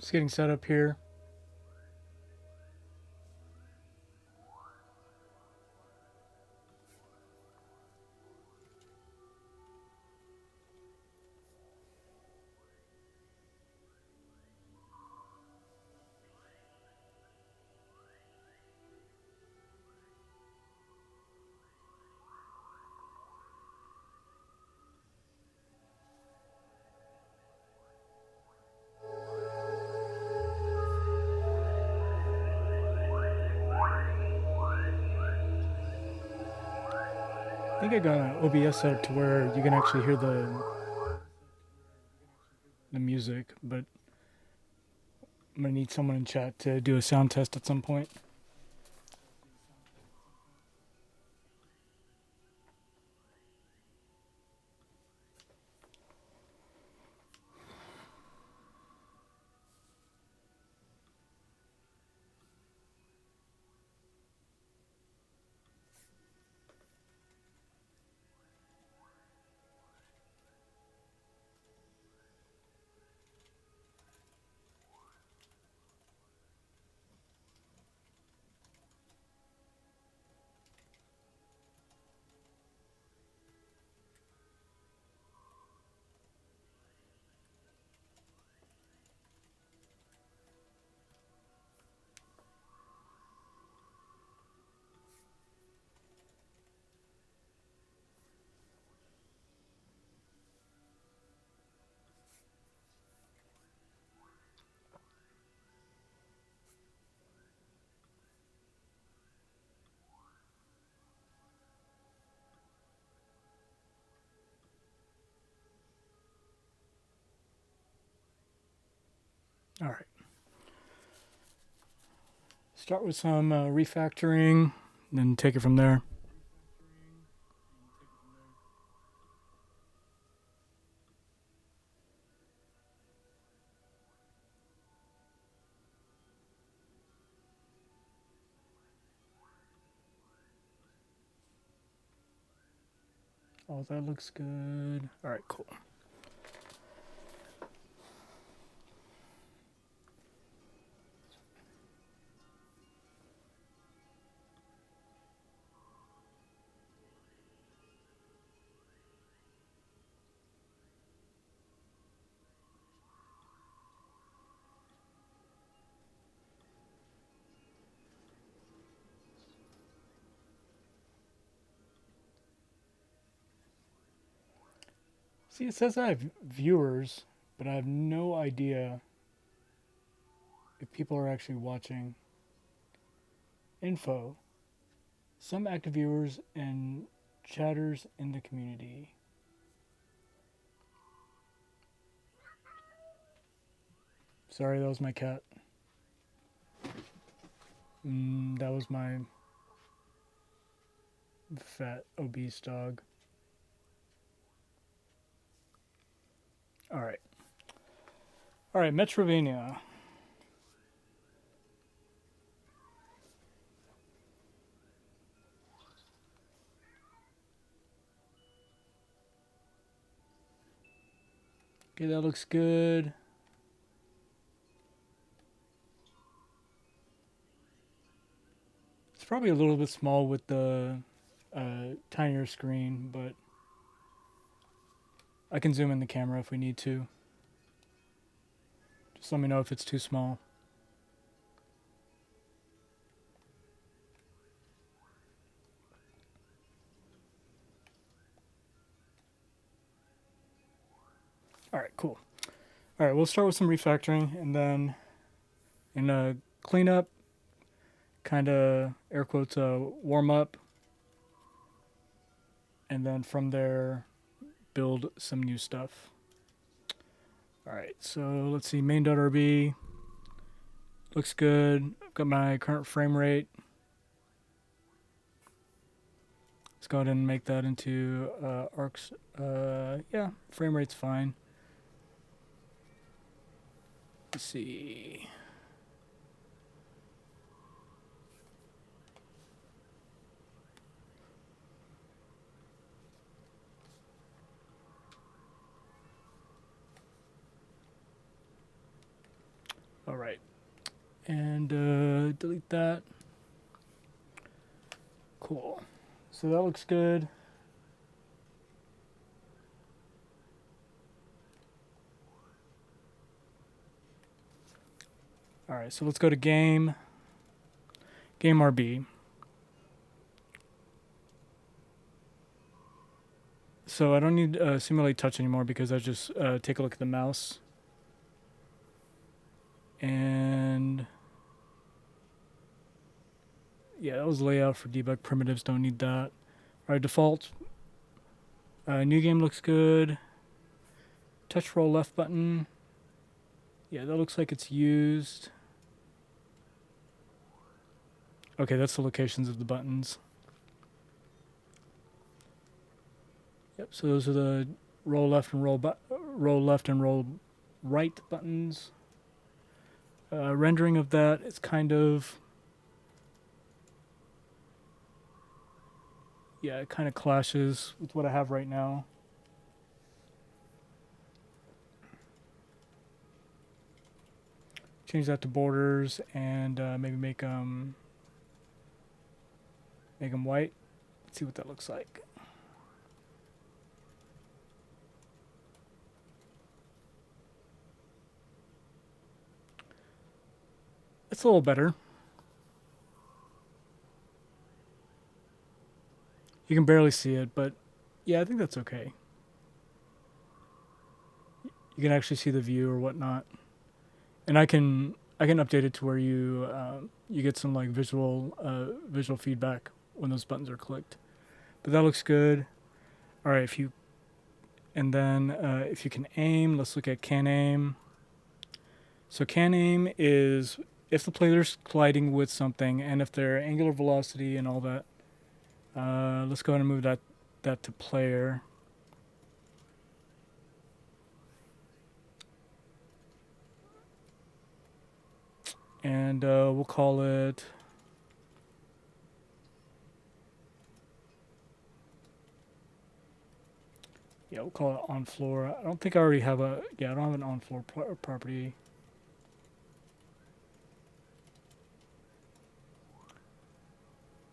Just getting set up here. I think I got an OBS set up to where you can actually hear the music, but I'm gonna need someone in chat to do a sound test at some point. All right. Start with some refactoring, then take it from there. Oh, that looks good. All right, cool. See, it says I have viewers, but I have no idea if people are actually watching. Info. Some active viewers and chatters in the community. Sorry, that was my cat. That was my fat, obese dog. Alright. Alright, Metroidvania. Okay, that looks good. It's probably a little bit small with the tinier screen, but I can zoom in the camera if we need to. Just let me know if it's too small. Alright, cool. Alright, we'll start with some refactoring, and then in a cleanup, kind of air quotes warm up, and then from there build some new stuff. Alright, so let's see, main.rb looks good. I've got my current frame rate. Let's go ahead and make that into arcs. Yeah, frame rate's fine. Let's see. And delete that. Cool. So that looks good. All right, so let's go to game RB. So I don't need simulate touch anymore because I just take a look at the mouse. And yeah, that was layout for debug primitives. Don't need that. All right, default. New game looks good. Touch roll left button. Yeah, that looks like it's used. Okay, that's the locations of the buttons. Yep, so those are the roll left and roll right buttons. Rendering of that is kind of, yeah, it kind of clashes with what I have right now. Change that to borders and maybe make them white. Let's see what that looks like. It's a little better. You can barely see it, but yeah, I think that's okay. You can actually see the view or whatnot, and I can update it to where you you get some like visual feedback when those buttons are clicked. But that looks good. All right, if you can aim, let's look at can aim. So can aim is if the player's colliding with something and if their angular velocity and all that. Let's go ahead and move that to player. And we'll call it we'll call it on floor. I don't think I already have I don't have an on floor property.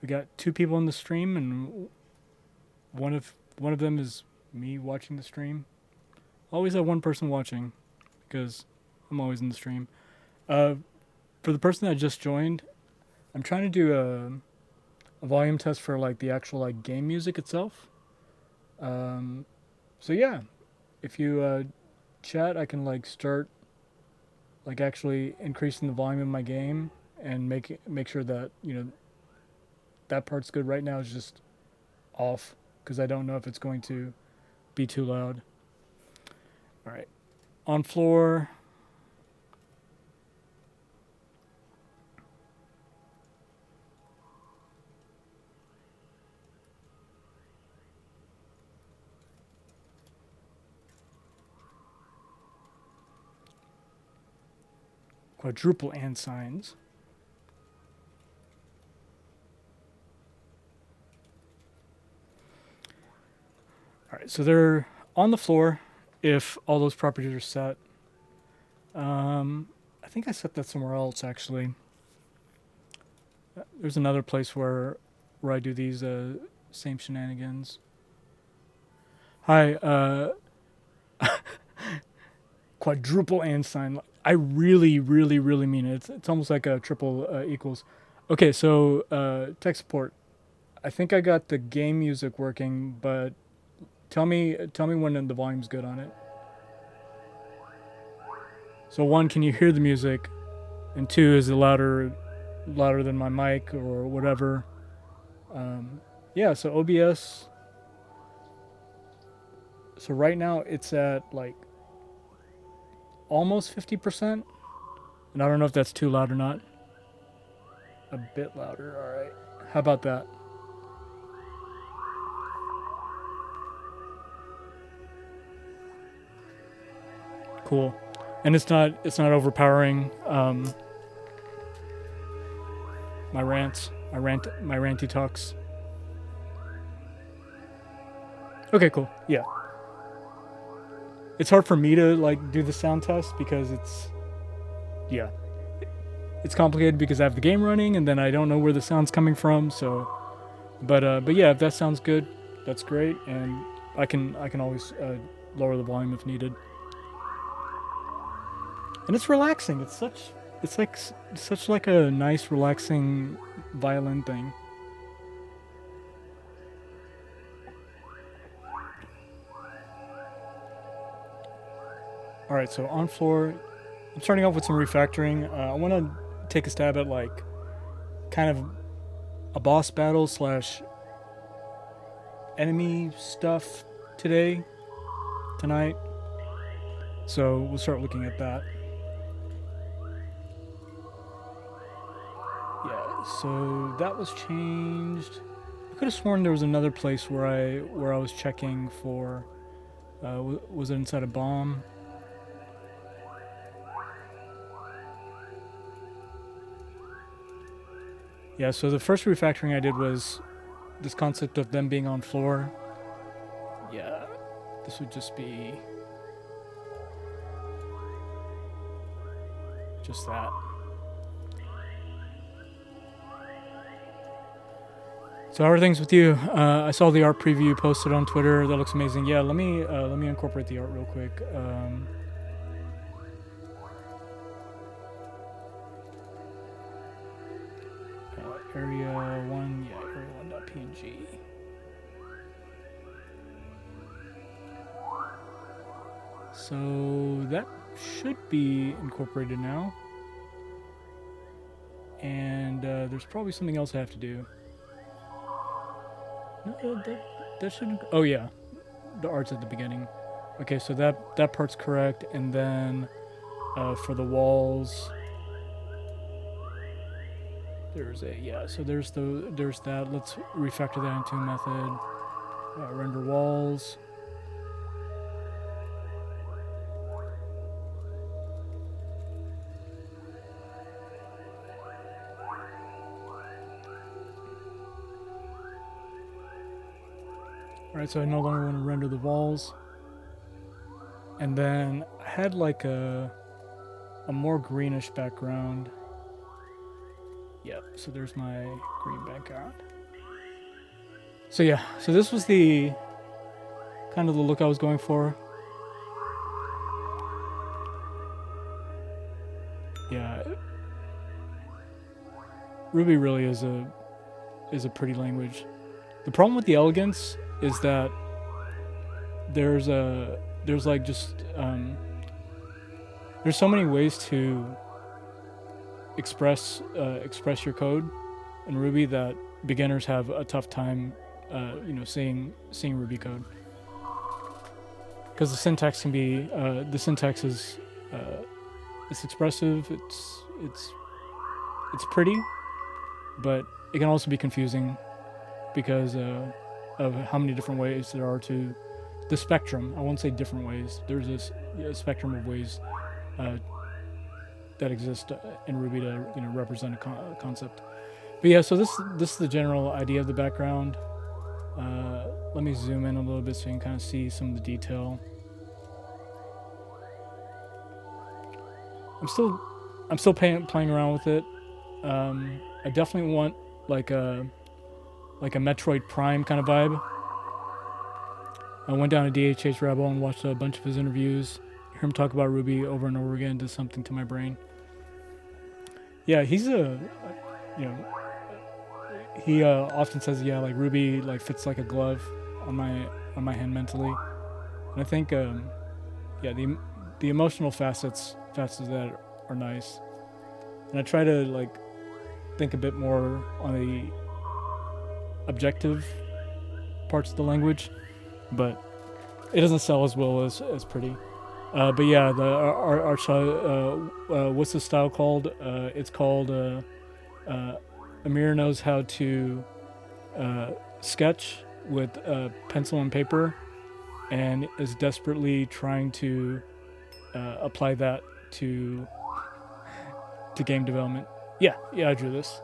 We got 2 people in the stream, and one of them is me watching the stream. Always have one person watching, because I'm always in the stream. For the person that just joined, I'm trying to do a volume test for like the actual like game music itself. So yeah, if you chat, I can like start like actually increasing the volume of my game and make sure that that part's good. Right now is just off because I don't know if it's going to be too loud. All right, on floor. Quadruple and signs. All right, so they're on the floor if all those properties are set. I think I set that somewhere else actually. There's another place where I do these same shenanigans. Hi, quadruple and sign. I really, really, really mean it. It's almost like a triple equals. Okay, so tech support. I think I got the game music working, but tell me when the volume's good on it. So 1, can you hear the music? And 2, is it louder than my mic or whatever? Yeah, so OBS. So right now it's at like almost 50%. And I don't know if that's too loud or not. A bit louder, all right. How about that? Cool. And it's not overpowering my ranty talks. Okay, cool. Yeah. It's hard for me to like do the sound test because it's it's complicated because I have the game running and then I don't know where the sound's coming from. So, but yeah, if that sounds good, that's great, and I can always lower the volume if needed. And it's relaxing. It's like such like a nice relaxing violin thing. All right, so on floor, I'm starting off with some refactoring. I want to take a stab at like kind of a boss battle slash enemy stuff tonight. So we'll start looking at that. Yeah, so that was changed. I could have sworn there was another place where I was checking for. Was it inside a bomb? Yeah, so the first refactoring I did was this concept of them being on floor. Yeah, this would just be just that. So how are things with you? I saw the art preview posted on Twitter. That looks amazing. Yeah, let me incorporate the art real quick. Area 1, yeah, area 1.png. So that should be incorporated now. And there's probably something else I have to do. No, that shouldn't. Oh yeah, the art's at the beginning. Okay, so that part's correct, and then for the walls, there's so there's that. Let's refactor that into a method. Render walls. Alright, so I no longer want to render the walls. And then I had like a more greenish background. Yep, so there's my green background. So yeah, so this was the kind of the look I was going for. Yeah. Ruby really is a pretty language. The problem with the elegance is that there's so many ways to express your code in Ruby that beginners have a tough time seeing Ruby code, because the syntax can be is it's expressive, it's pretty, but it can also be confusing because of how many different ways there are to the spectrum. I won't say different ways. There's this spectrum of ways that exist in Ruby to represent a concept. But yeah, so this is the general idea of the background. Let me zoom in a little bit so you can kind of see some of the detail. I'm still playing around with it. I definitely want like a Metroid Prime kind of vibe. I went down a DHH rabbit hole and watched a bunch of his interviews. Hear him talk about Ruby over and over again does something to my brain. Yeah, he's he often says, yeah, like Ruby like fits like a glove on my hand mentally. And I think the emotional facets of that are nice. And I try to like think a bit more on the objective parts of the language, but it doesn't sell as well as pretty. But yeah, the art style, what's the style called? It's called Amir knows how to sketch with pencil and paper, and is desperately trying to apply that to game development. Yeah, I drew this.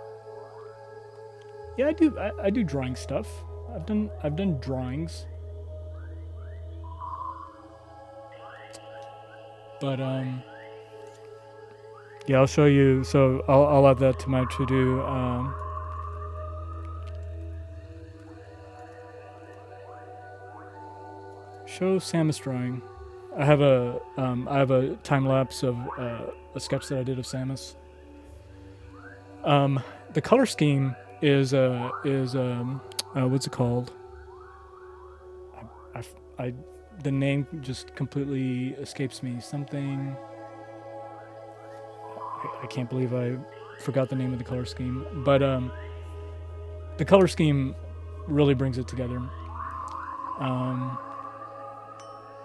Yeah, I do drawing stuff. I've done drawings. But Yeah, I'll show you. So I'll add that to my to-do. Show Samus drawing. I have a time lapse of a sketch that I did of Samus. The color scheme is what's it called? I the name just completely escapes me. Something. I can't believe I forgot the name of the color scheme, but the color scheme really brings it together.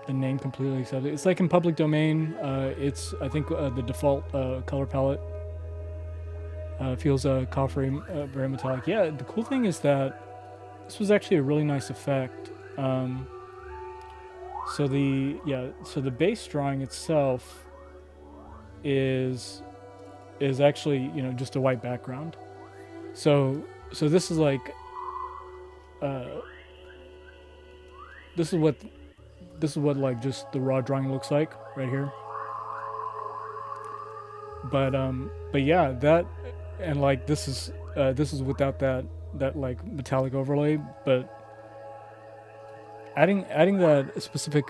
The name completely accepted. It's like in public domain. It's I think the default color palette feels coppery, very metallic. Yeah, the cool thing is that this was actually a really nice effect. So the base drawing itself is actually just a white background. So this is like this is what like just the raw drawing looks like right here. But yeah, that and like this is without that like metallic overlay, but adding that specific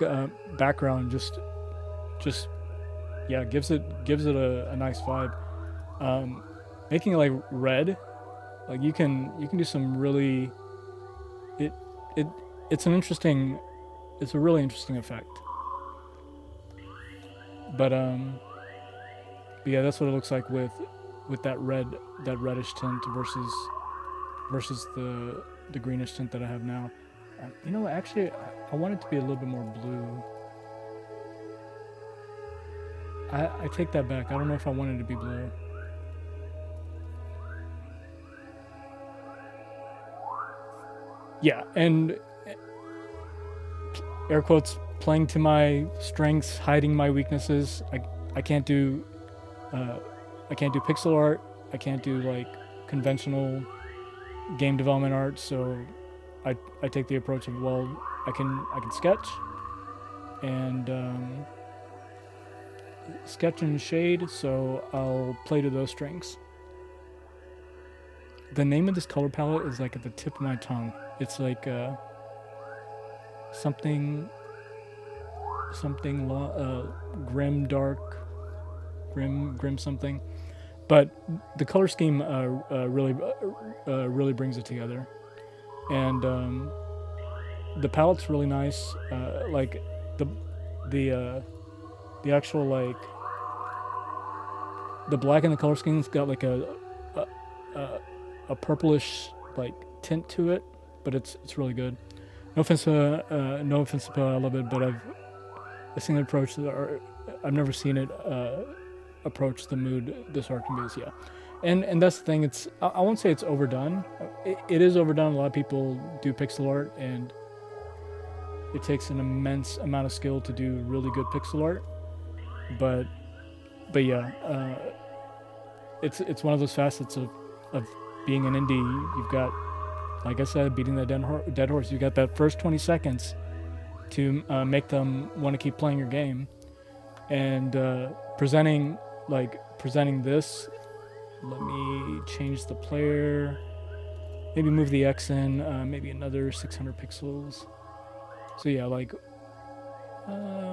background just yeah gives it a nice vibe. Making it like red, like you can do some really it's a really interesting effect. But yeah, that's what it looks like with that reddish tint versus the greenish tint that I have now. Actually, I want it to be a little bit more blue. I take that back. I don't know if I want it to be blue. Yeah, and air quotes, playing to my strengths, hiding my weaknesses. I can't do pixel art. I can't do like conventional game development art. So I take the approach of, well, I can sketch and sketch and shade. So I'll play to those strengths. The name of this color palette is like at the tip of my tongue. It's like something grim dark, grim something, but the color scheme really brings it together, and the palette's really nice. Like the actual like the black in the color scheme's got like a purplish like tint to it, but it's really good. No offense to I love it, but I've seen it approach I've never seen it approach the mood this art can be. So yeah, and that's the thing. It's I won't say it's overdone. It is overdone. A lot of people do pixel art, and it takes an immense amount of skill to do really good pixel art. But yeah, it's one of those facets of being an indie. You've got, like I said, beating that dead horse. You got that first 20 seconds to make them want to keep playing your game, and presenting this. Let me change the player. Maybe move the X in. Maybe another 600 pixels. So yeah, like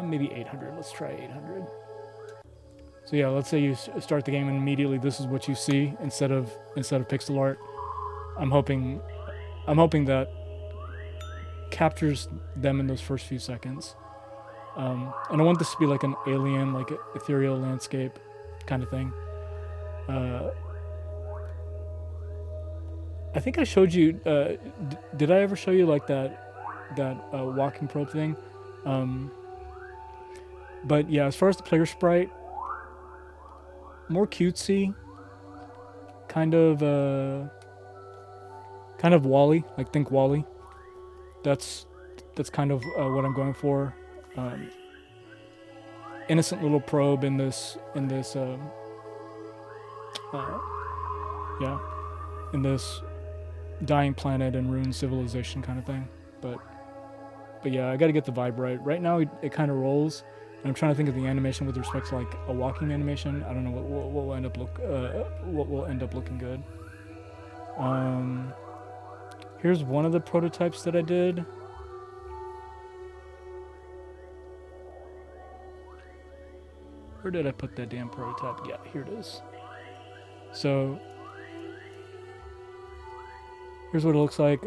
maybe 800. Let's try 800. So yeah, let's say you start the game and immediately this is what you see instead of pixel art. I'm hoping that captures them in those first few seconds. And I want this to be like an alien, like an ethereal landscape kind of thing. I think I showed you. Did I ever show you like that walking probe thing? But yeah, as far as the player sprite, more cutesy, kind of Wall-E, like think Wall-E. That's kind of what I'm going for. Innocent little probe in this dying planet and ruined civilization kind of thing. But yeah, I got to get the vibe right. Right now it kind of rolls. I'm trying to think of the animation with respect to like a walking animation. I don't know what will end up looking good. Here's one of the prototypes that I did. Where did I put that damn prototype? Yeah, here it is. So here's what it looks like.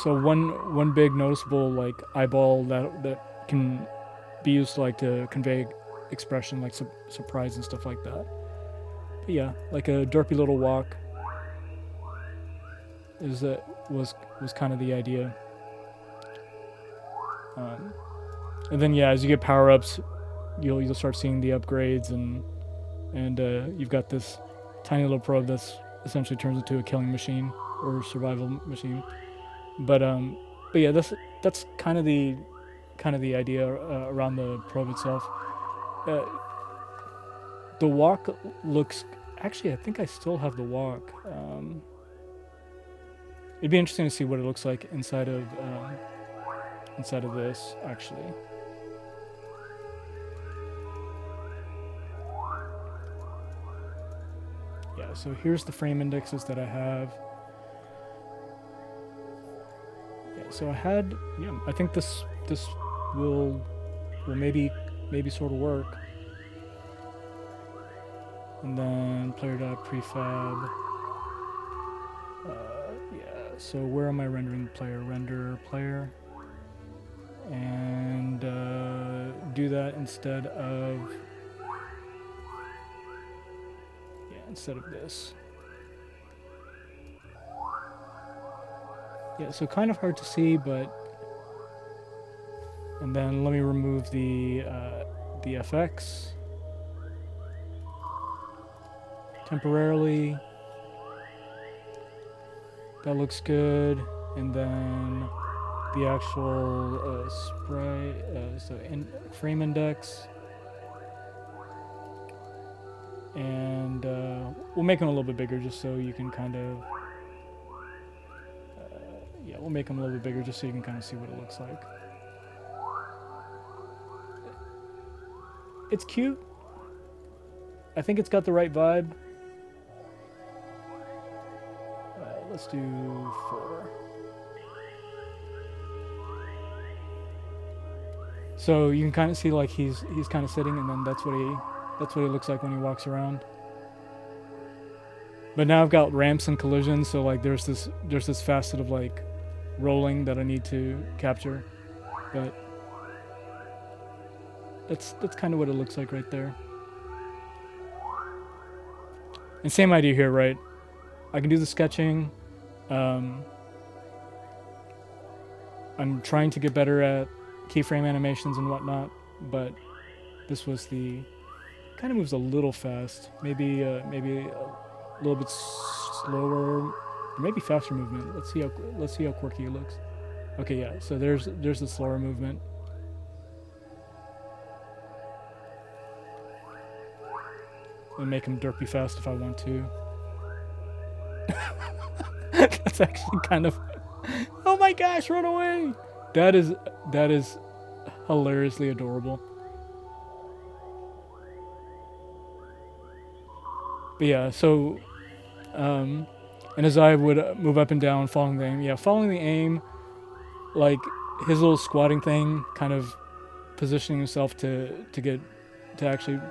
So one big noticeable like eyeball that can be used to convey expression like surprise and stuff like that. But yeah, like a derpy little walk was kind of the idea. And then yeah, as you get power ups, you'll start seeing the upgrades and you've got this tiny little probe that's essentially turns into a killing machine or survival machine. But yeah, that's kind of the idea around the probe itself. The walk looks actually. I think I still have the walk. It'd be interesting to see what it looks like inside of this actually. Yeah. So here's the frame indexes that I have. So I had, I think this will maybe sort of work. And then player.prefab. So where am I rendering the player? Render player. And do that instead of this. Yeah, so kind of hard to see, but... And then let me remove the FX. Temporarily. That looks good. And then the actual frame index. And we'll make them a little bit bigger just so you can kind of... we'll make them a little bit bigger just so you can kind of see what it looks like. It's cute. I think it's got the right vibe. Let's do 4. So you can kind of see like he's kind of sitting, and then that's what he looks like when he walks around. But now I've got ramps and collisions, so like there's this facet of like rolling that I need to capture, but that's kind of what it looks like right there. And same idea here, right? I can do the sketching. I'm trying to get better at keyframe animations and whatnot, but this was the kind of moves a little fast. Maybe a little bit slower, or maybe faster movement. Let's see how quirky it looks. Okay, yeah. So there's the slower movement. I'll make him derpy fast if I want to. That's actually kind of... Oh my gosh, run away! That is hilariously adorable. But yeah, so... and as I would move up and down following the aim, following the aim, like his little squatting thing, kind of positioning himself to actually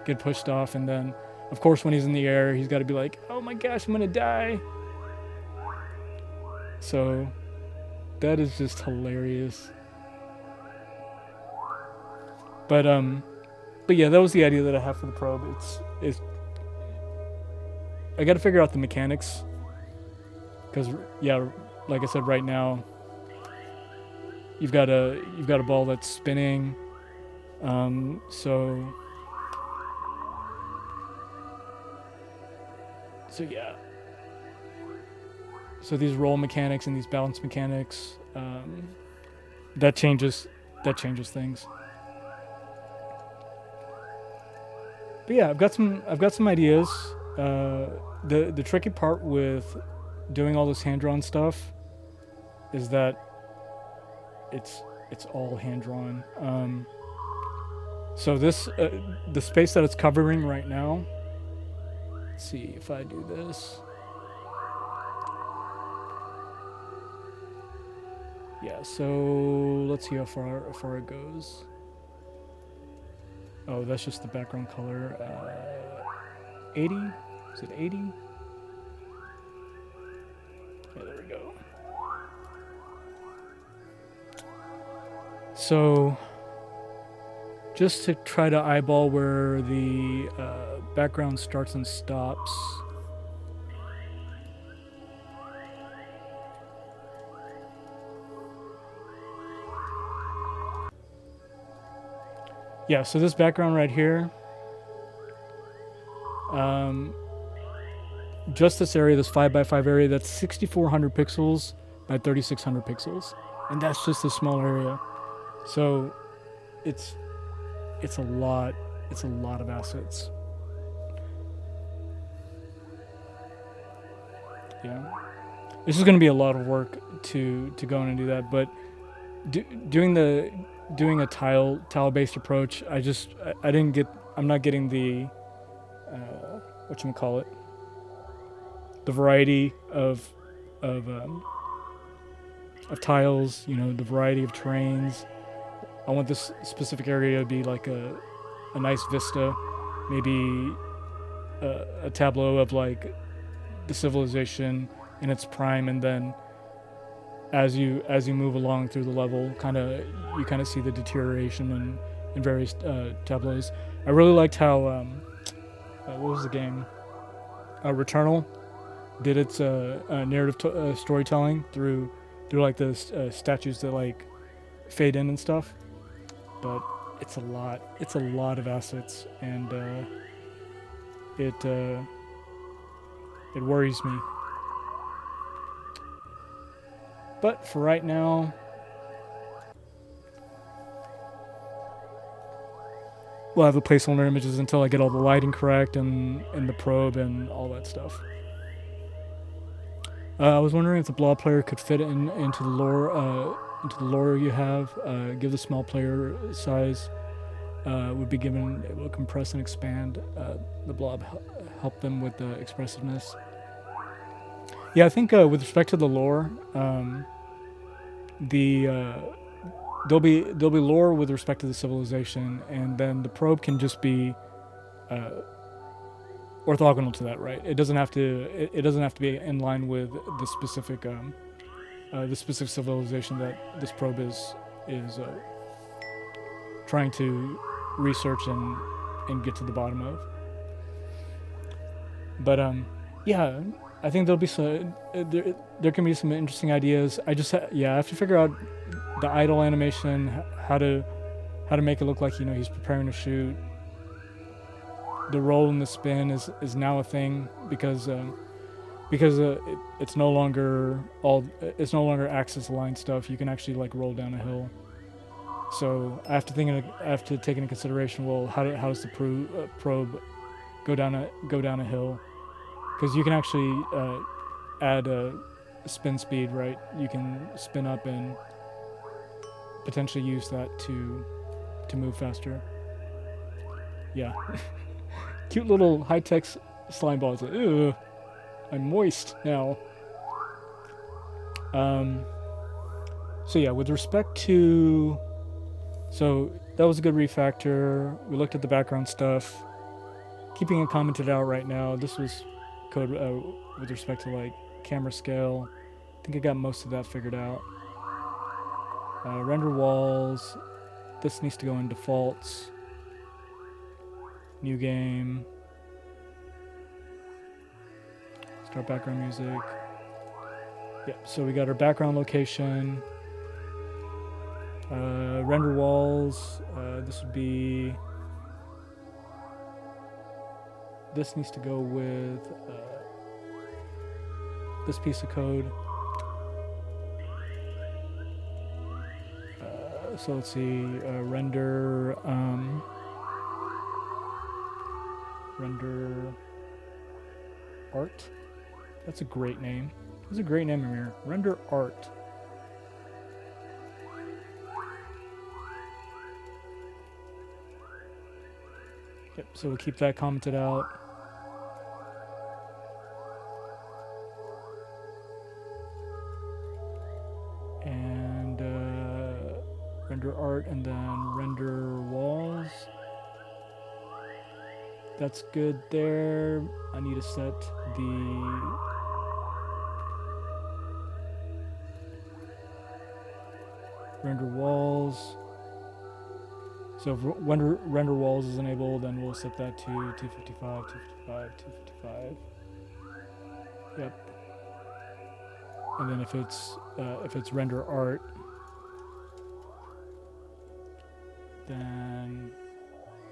get pushed off, and then of course when he's in the air he's got to be like, oh my gosh, I'm gonna die. So that is just hilarious. But yeah, that was the idea that I have for the probe. It's I got to figure out the mechanics, because yeah, like I said, right now you've got a ball that's spinning, so yeah. So these roll mechanics and these balance mechanics, that changes things. But yeah, I've got some ideas. The tricky part with doing all this hand-drawn stuff is that it's all hand-drawn. So this, the space that it's covering right now. Let's see if I do this. Yeah, so let's see how far it goes. Oh, that's just the background color. 80? Is it 80? Yeah, there we go. So, just to try to eyeball where the background starts and stops. Yeah, so this background right here, just this area, this 5x5 area, that's 6,400 pixels by 3,600 pixels, and that's just a small area. So, it's a lot. It's a lot of assets. Yeah, this is going to be a lot of work to go in and do that, but doing a tile based approach, I didn't get. I'm not getting the whatchamacallit, the variety of of tiles. You know, the variety of terrains. I want this specific area to be like a nice vista, maybe a tableau of like the civilization in its prime, and then as you move along through the level, you kind of see the deterioration in various tableaus. I really liked how what was the game? Returnal did its narrative storytelling through like the statues that like fade in and stuff. But it's a lot. It's a lot of assets, and it worries me. But for right now, we'll have the placeholder images until I get all the lighting correct and the probe and all that stuff. I was wondering if the blob player could fit into the lore you have. Give the small player size would be given. It will compress and expand the blob, help them with the expressiveness. Yeah, I think with respect to the lore, there'll be lore with respect to the civilization, and then the probe can just be orthogonal to that, right? It doesn't have to. It doesn't have to be in line with the specific civilization that this probe is trying to research and get to the bottom of. But yeah, I think there'll be some. There can be some interesting ideas. I have to figure out the idle animation, how to make it look like he's preparing to shoot. The roll and the spin is now a thing because it's no longer axis aligned stuff. You can actually like roll down a hill. So I have to take into consideration. Well, how does the probe go down a hill? Because you can actually add a spin speed, right? You can spin up and potentially use that to move faster. Yeah. Cute little high-tech slime balls. Ew, I'm moist now. So yeah, with respect to... So that was a good refactor. We looked at the background stuff. Keeping it commented out right now. This was code with respect to like camera scale. I think I got most of that figured out. Render walls. This needs to go in defaults. New game. Start background music. Yep, so we got our background location. Render walls. This would be... This needs to go with this piece of code. So let's see, render art. That's a great name. That's a great name, Amir. Render art. Yep, so we'll keep that commented out. And render art and then render walls. That's good there. I need to set the render walls. So if render walls is enabled, then we'll set that to 255, 255, 255. Yep. And then if it's render art, then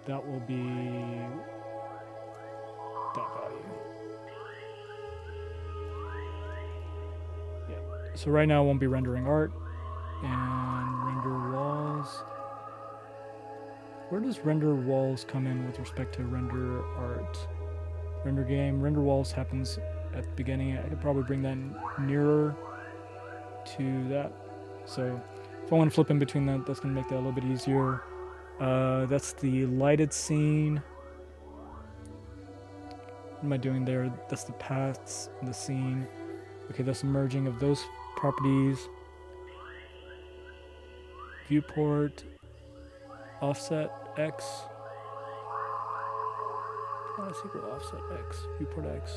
that will be that value. Yeah. So right now it won't be rendering art and render walls. Where does render walls come in with respect to render art? Render game, render walls happens at the beginning. I could probably bring that nearer to that. So if I want to flip in between that, that's going to make that a little bit easier. That's the lighted scene. What am I doing there? That's the paths in the scene. Okay, that's the merging of those properties. Viewport, offset X. Let's equal offset X, viewport X.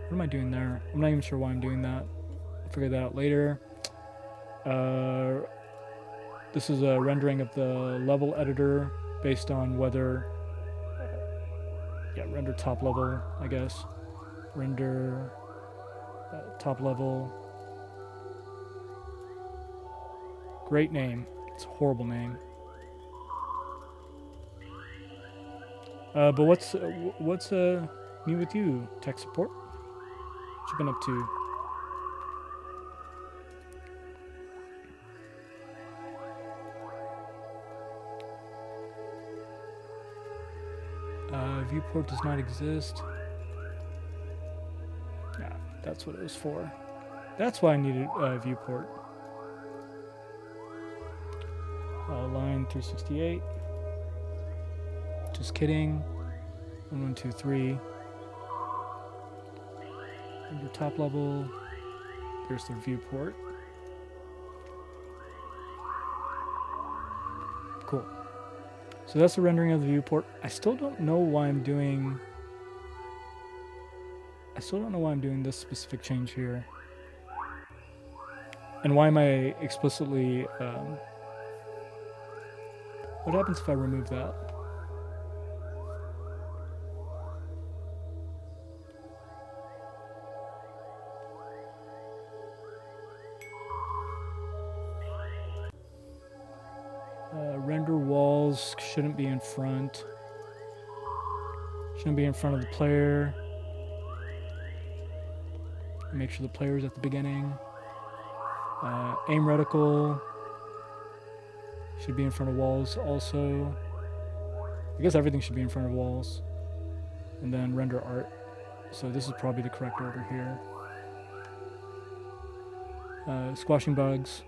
What am I doing there? I'm not even sure why I'm doing that. I'll figure that out later. This is a rendering of the level editor based on whether, render top level, I guess. Render top level. Great name. It's a horrible name. But what's new with you, tech support? What you been up to? Viewport does not exist. Yeah, that's what it was for. That's why I needed viewport. Line 368. Just kidding. 1123. Under top level. There's the viewport. Cool. So that's the rendering of the viewport. I still don't know why I'm doing this specific change here. And why am I explicitly what happens if I remove that? Render walls shouldn't be in front. Shouldn't be in front of the player. Make sure the player is at the beginning. Aim reticle should be in front of walls also. I guess everything should be in front of walls. And then render art. So this is probably the correct order here. Squashing bugs.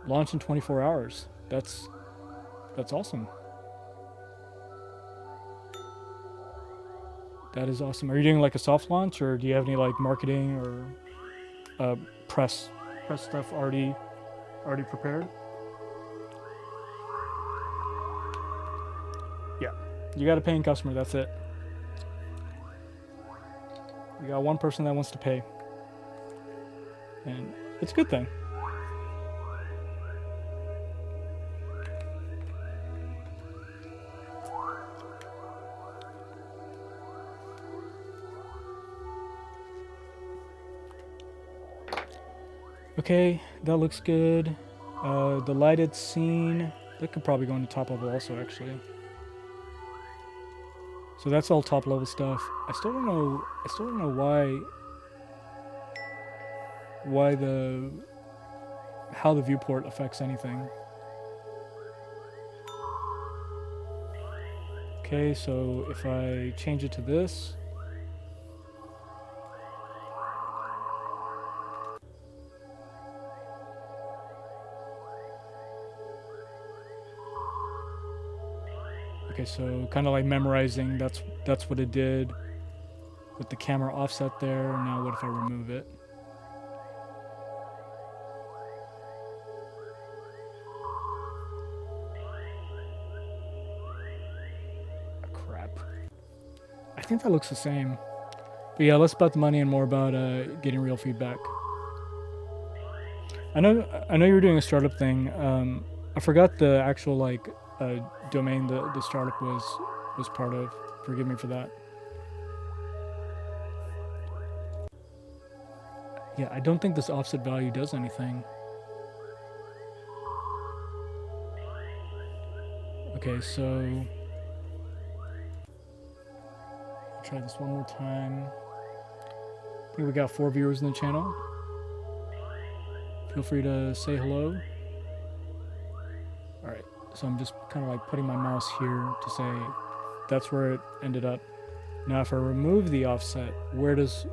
Launch in 24 hours. That's awesome. That is awesome. Are you doing like a soft launch, or do you have any like marketing or press stuff already prepared? Yeah, you got a paying customer. That's it. You got one person that wants to pay, and it's a good thing. Okay, that looks good. The lighted scene, that could probably go into top level also, actually. So that's all top level stuff. I still don't know how the viewport affects anything. Okay, so if I change it to this, Okay, so kind of like memorizing, that's what it did with the camera offset there. Now what if I remove it? Crap. I think that looks the same. But yeah, less about the money and more about getting real feedback. I know you were doing a startup thing. I forgot the actual like domain the startup was part of. Forgive me for that. Yeah, I don't think this offset value does anything. Okay, so I'll try this one more time. I think we got 4 viewers in the channel. Feel free to say hello. Alright, so I'm just kind of like putting my mouse here to say that's where it ended up. Now if I remove the offset, where does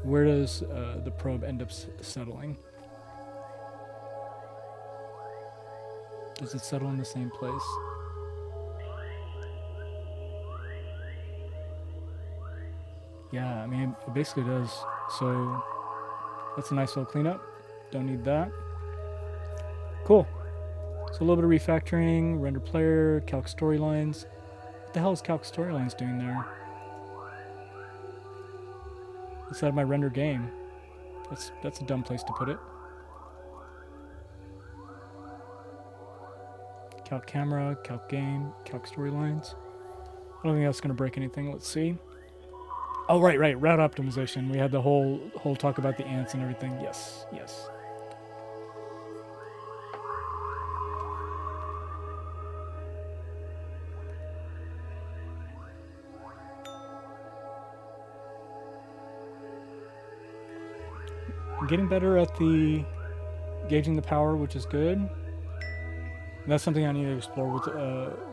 the probe end up settling? Does it settle in the same place? Yeah, I mean, it basically does. So that's a nice little cleanup. Don't need that. Cool. So a little bit of refactoring, render player, calc storylines. What the hell is calc storylines doing there? Inside of my render game. That's a dumb place to put it. Calc camera, calc game, calc storylines. I don't think that's gonna break anything. Let's see. Oh right, route optimization. We had the whole talk about the ants and everything. Yes. I'm getting better at the gauging the power, which is good. And that's something I need to explore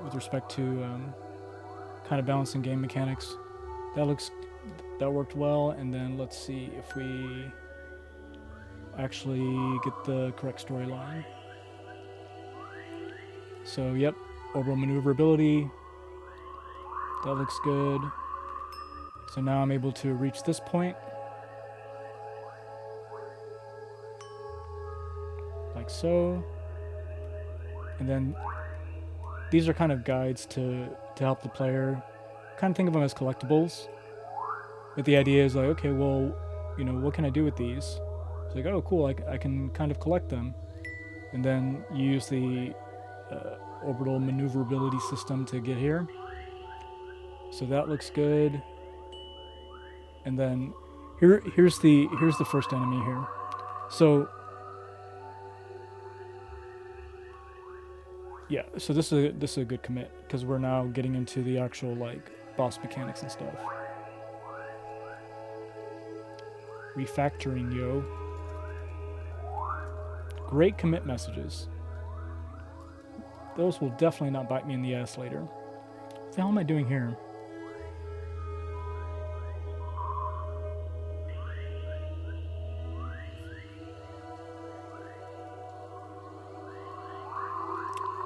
with respect to kind of balancing game mechanics. That worked well. And then let's see if we actually get the correct storyline. So yep, orbital maneuverability. That looks good. So now I'm able to reach this point. Like so. And then these are kind of guides to help the player. Kind of think of them as collectibles. But the idea is like, okay, well, you know, what can I do with these? It's like, oh, cool, I can kind of collect them. And then you use the orbital maneuverability system to get here. So that looks good. And then here's the first enemy here. So yeah, so this is a good commit because we're now getting into the actual like boss mechanics and stuff. Refactoring, yo. Great commit messages. Those will definitely not bite me in the ass later. What the hell am I doing here?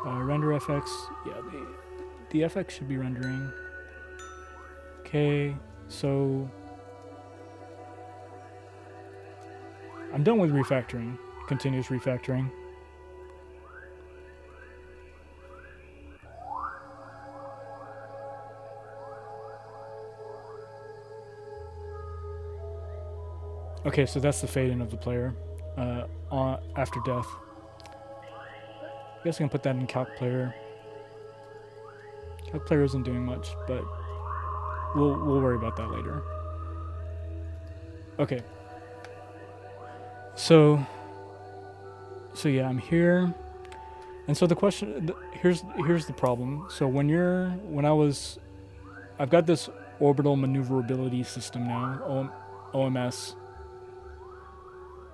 Render FX. Yeah, the FX should be rendering. Okay, so I'm done with refactoring. Continuous refactoring. Okay, so that's the fade-in of the player after death. I guess I can put that in calc player. Calc player isn't doing much, but we'll worry about that later. Okay. So yeah, I'm here, and so the question here's the problem. So I've got this orbital maneuverability system now, OMS,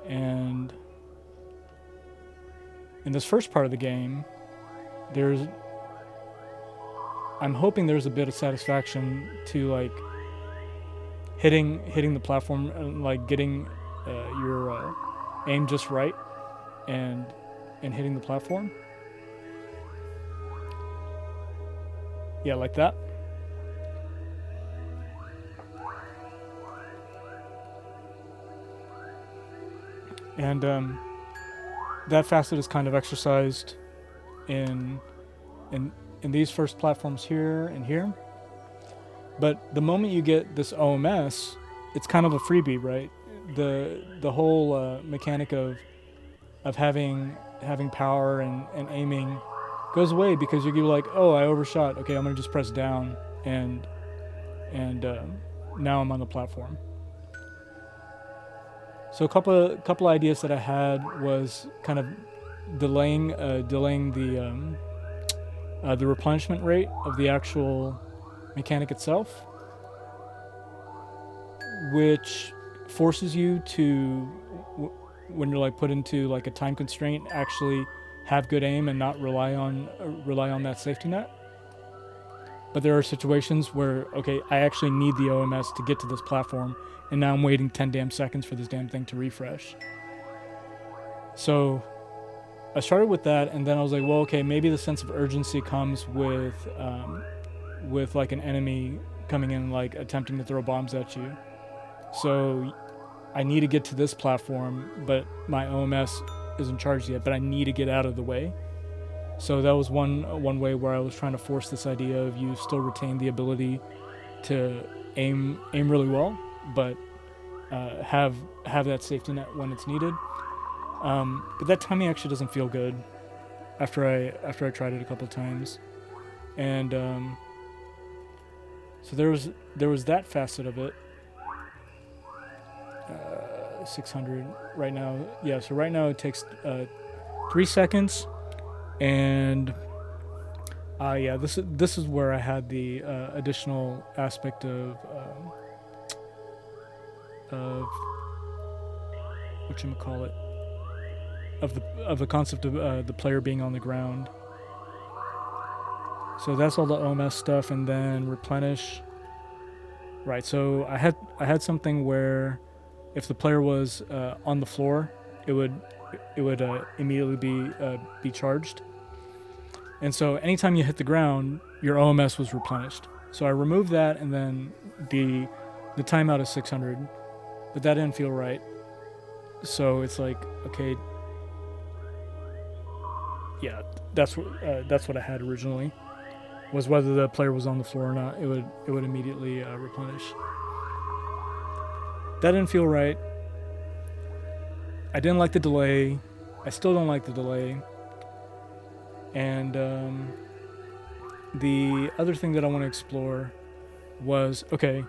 and in this first part of the game, I'm hoping there's a bit of satisfaction to like hitting the platform and like getting your aim just right and hitting the platform. Yeah, like that. And that facet is kind of exercised in in in these first platforms here and here. But the moment you get this OMS, it's kind of a freebie, right? The whole mechanic of having power and aiming goes away because you're like, oh, I overshot. Okay, I'm gonna just press down and now I'm on the platform. So a couple ideas that I had was kind of delaying the replenishment rate of the actual mechanic itself, which forces you to, when you're like put into like a time constraint, actually have good aim and not rely on that safety net. But there are situations where, okay, I actually need the OMS to get to this platform, and now I'm waiting 10 damn seconds for this damn thing to refresh. So I started with that, and then I was like, well, okay, maybe the sense of urgency comes with like an enemy coming in, like attempting to throw bombs at you. So I need to get to this platform, but my OMS isn't charged yet, but I need to get out of the way. So that was one way where I was trying to force this idea of you still retain the ability to aim really well, but have that safety net when it's needed. But that timing actually doesn't feel good after I tried it a couple of times, and so there was that facet of it. 600 right now. Yeah, so right now it takes 3 seconds, and yeah, this is where I had the additional aspect of whatchamacallit, of the concept of the player being on the ground. So that's all the OMS stuff, and then replenish. Right. So I had something where if the player was on the floor, it would immediately be charged. And so anytime you hit the ground, your OMS was replenished. So I removed that, and then the timeout is 600, but that didn't feel right. So it's like, okay, yeah, that's what I had originally, was whether the player was on the floor or not, it would immediately replenish. That didn't feel right. I didn't like the delay. I still don't like the delay. And the other thing that I want to explore was, okay,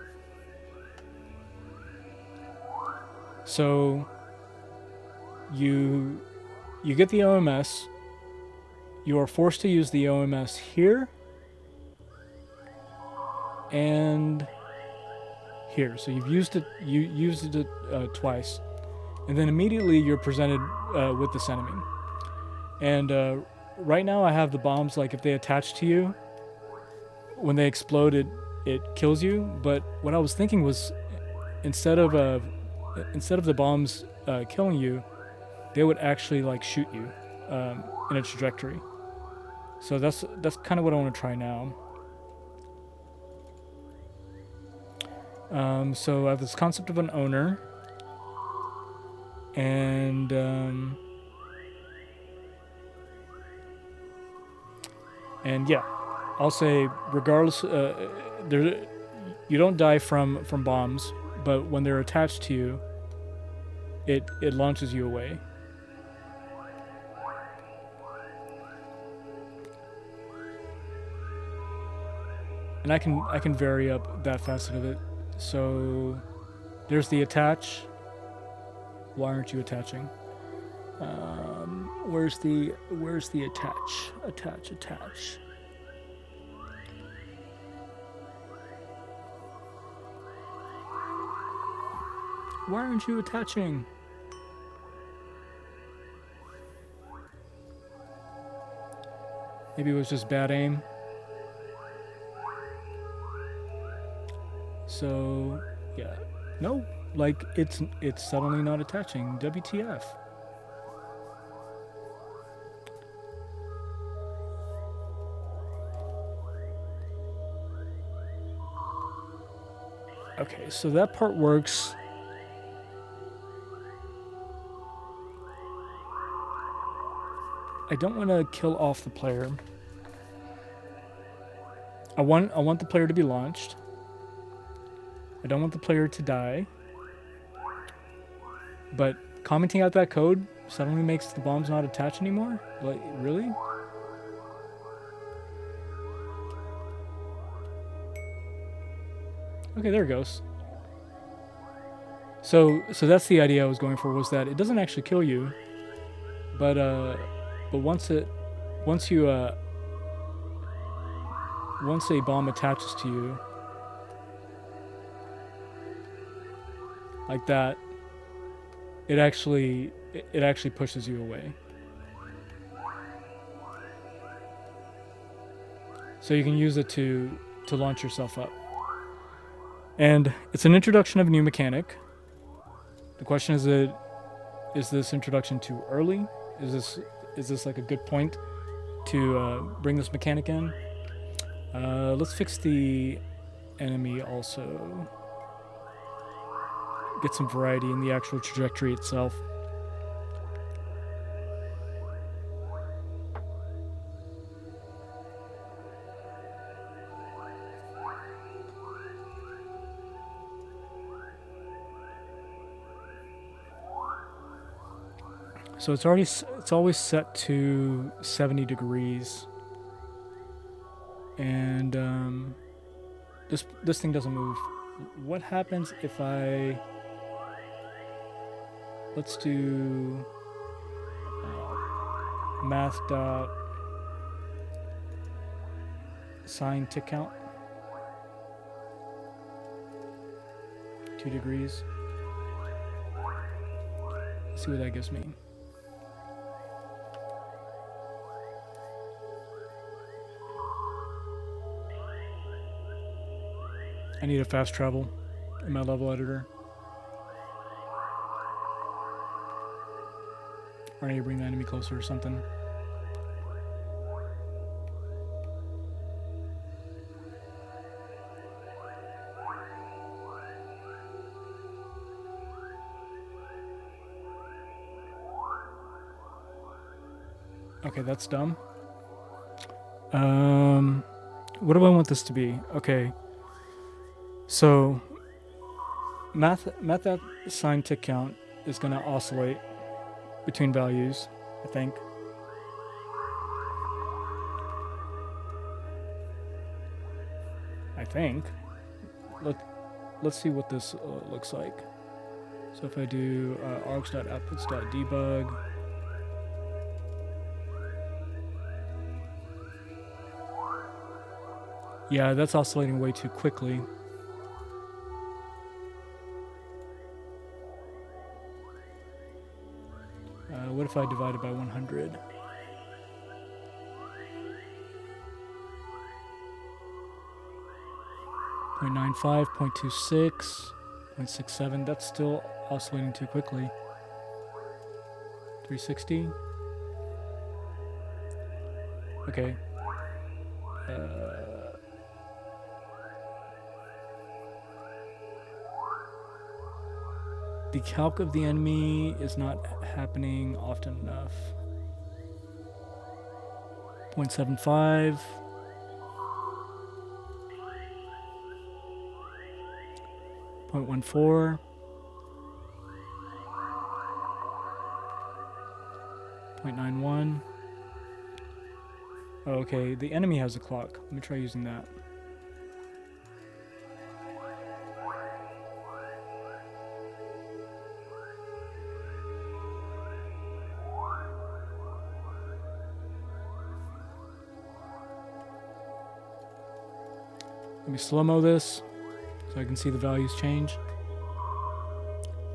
so you get the OMS. You are forced to use the OMS here and here. So you've used it. You used it twice, and then immediately you're presented with this enemy. And right now I have the bombs. Like if they attach to you, when they explode, it kills you. But what I was thinking was, instead of the bombs killing you, they would actually like shoot you in a trajectory. So that's kind of what I want to try now. So I have this concept of an owner, and yeah, I'll say regardless, you don't die from bombs, but when they're attached to you, it launches you away. And I can vary up that facet of it. So there's the attach. Why aren't you attaching? Where's the attach? Attach. Why aren't you attaching? Maybe it was just bad aim. So yeah, no, like it's suddenly not attaching. WTF? Okay, so that part works. I don't want to kill off the player. I want the player to be launched. I don't want the player to die. But commenting out that code suddenly makes the bombs not attach anymore? Like, really? Okay, there it goes. So that's the idea I was going for, was that it doesn't actually kill you, but once a bomb attaches to you, like that, it actually pushes you away. So you can use it to launch yourself up. And it's an introduction of a new mechanic. The question is this introduction too early? Is this like a good point to bring this mechanic in? Let's fix the enemy also. Get some variety in the actual trajectory itself. So it's always set to 70 degrees, and this thing doesn't move. What happens if let's do math dot sine tick count 2 degrees. Let's see what that gives me. I need a fast travel in my level editor. Or I need to bring the enemy closer or something. Okay, that's dumb. What do I want this to be? Okay. So, math that sine tick count is going to oscillate between values, I think. Let's see what this looks like. So if I do args.outputs.debug, yeah, that's oscillating way too quickly. What if I divide it by 100? .95, 0.26, 0.67. That's still oscillating too quickly. 360. Okay. The calc of the enemy is not happening often enough. 0.75. 0.14. 0.91. Oh, okay, the enemy has a clock. Let me try using that. Let me slow-mo this so I can see the values change.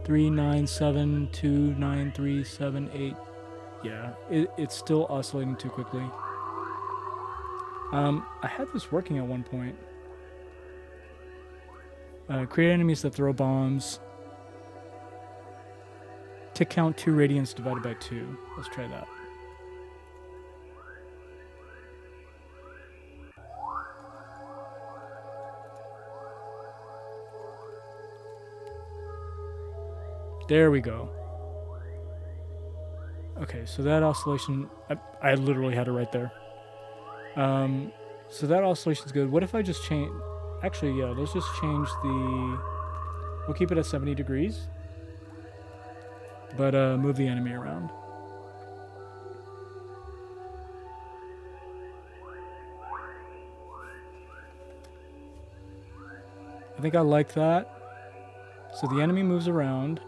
3972938. Yeah, it's still oscillating too quickly. I had this working at one point. Create enemies that throw bombs. Tick count 2 radians divided by 2. Let's try that. There we go. Okay, so that oscillation, I literally had it right there. So that oscillation's good. What if I just change, actually, yeah, let's just change the, we'll keep it at 70 degrees, but move the enemy around. I think I like that. So the enemy moves around.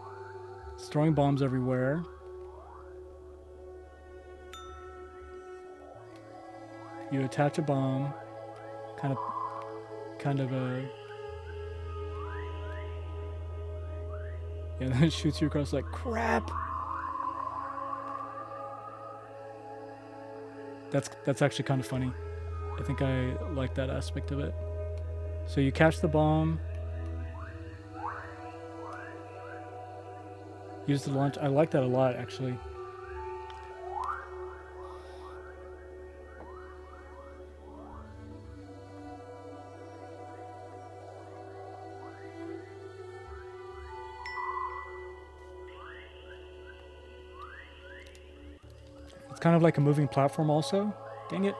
It's throwing bombs everywhere. You attach a bomb. Kind of a... Yeah, then it shoots you across like, crap! That's actually kind of funny. I think I like that aspect of it. So you catch the bomb. Use the launch. I like that a lot, actually. It's kind of like a moving platform also. Dang it.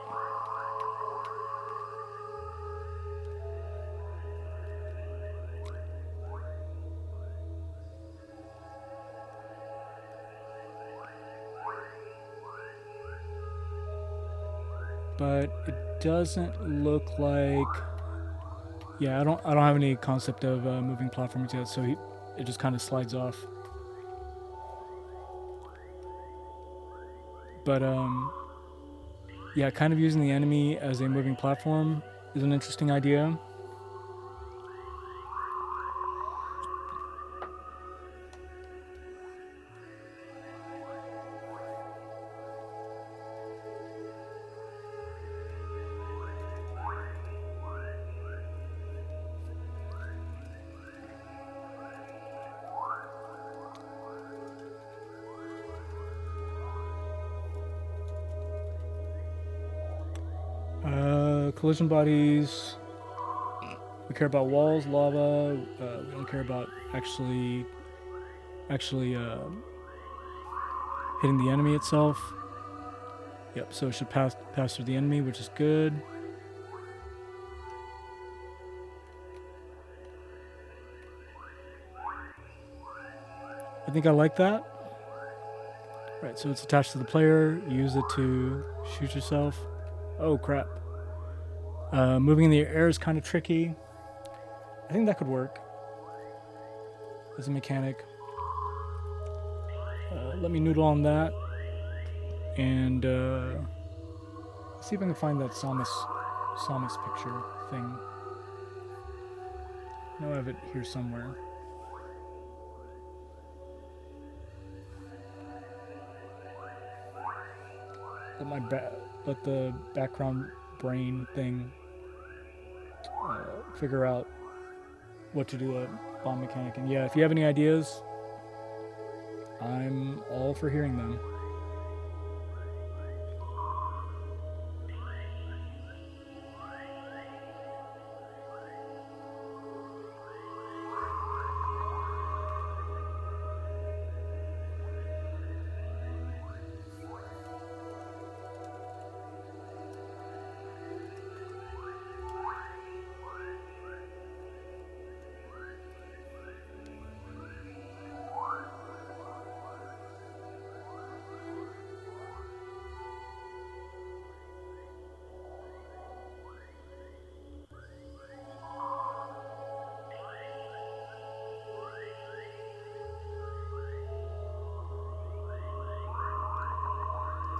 But it doesn't look like... Yeah, I don't have any concept of moving platforms yet, so it just kind of slides off. But yeah, kind of using the enemy as a moving platform is an interesting idea. Collision bodies. We care about walls, lava. We don't care about actually hitting the enemy itself. Yep. So it should pass through the enemy, which is good. I think I like that. Right. So it's attached to the player. Use it to shoot yourself. Oh crap. Moving in the air is kind of tricky. I think that could work as a mechanic. Let me noodle on that. And see if I can find that Samus picture thing. I know I have it here somewhere. Let the background brain thing figure out what to do a bomb mechanic. And yeah, if you have any ideas, I'm all for hearing them.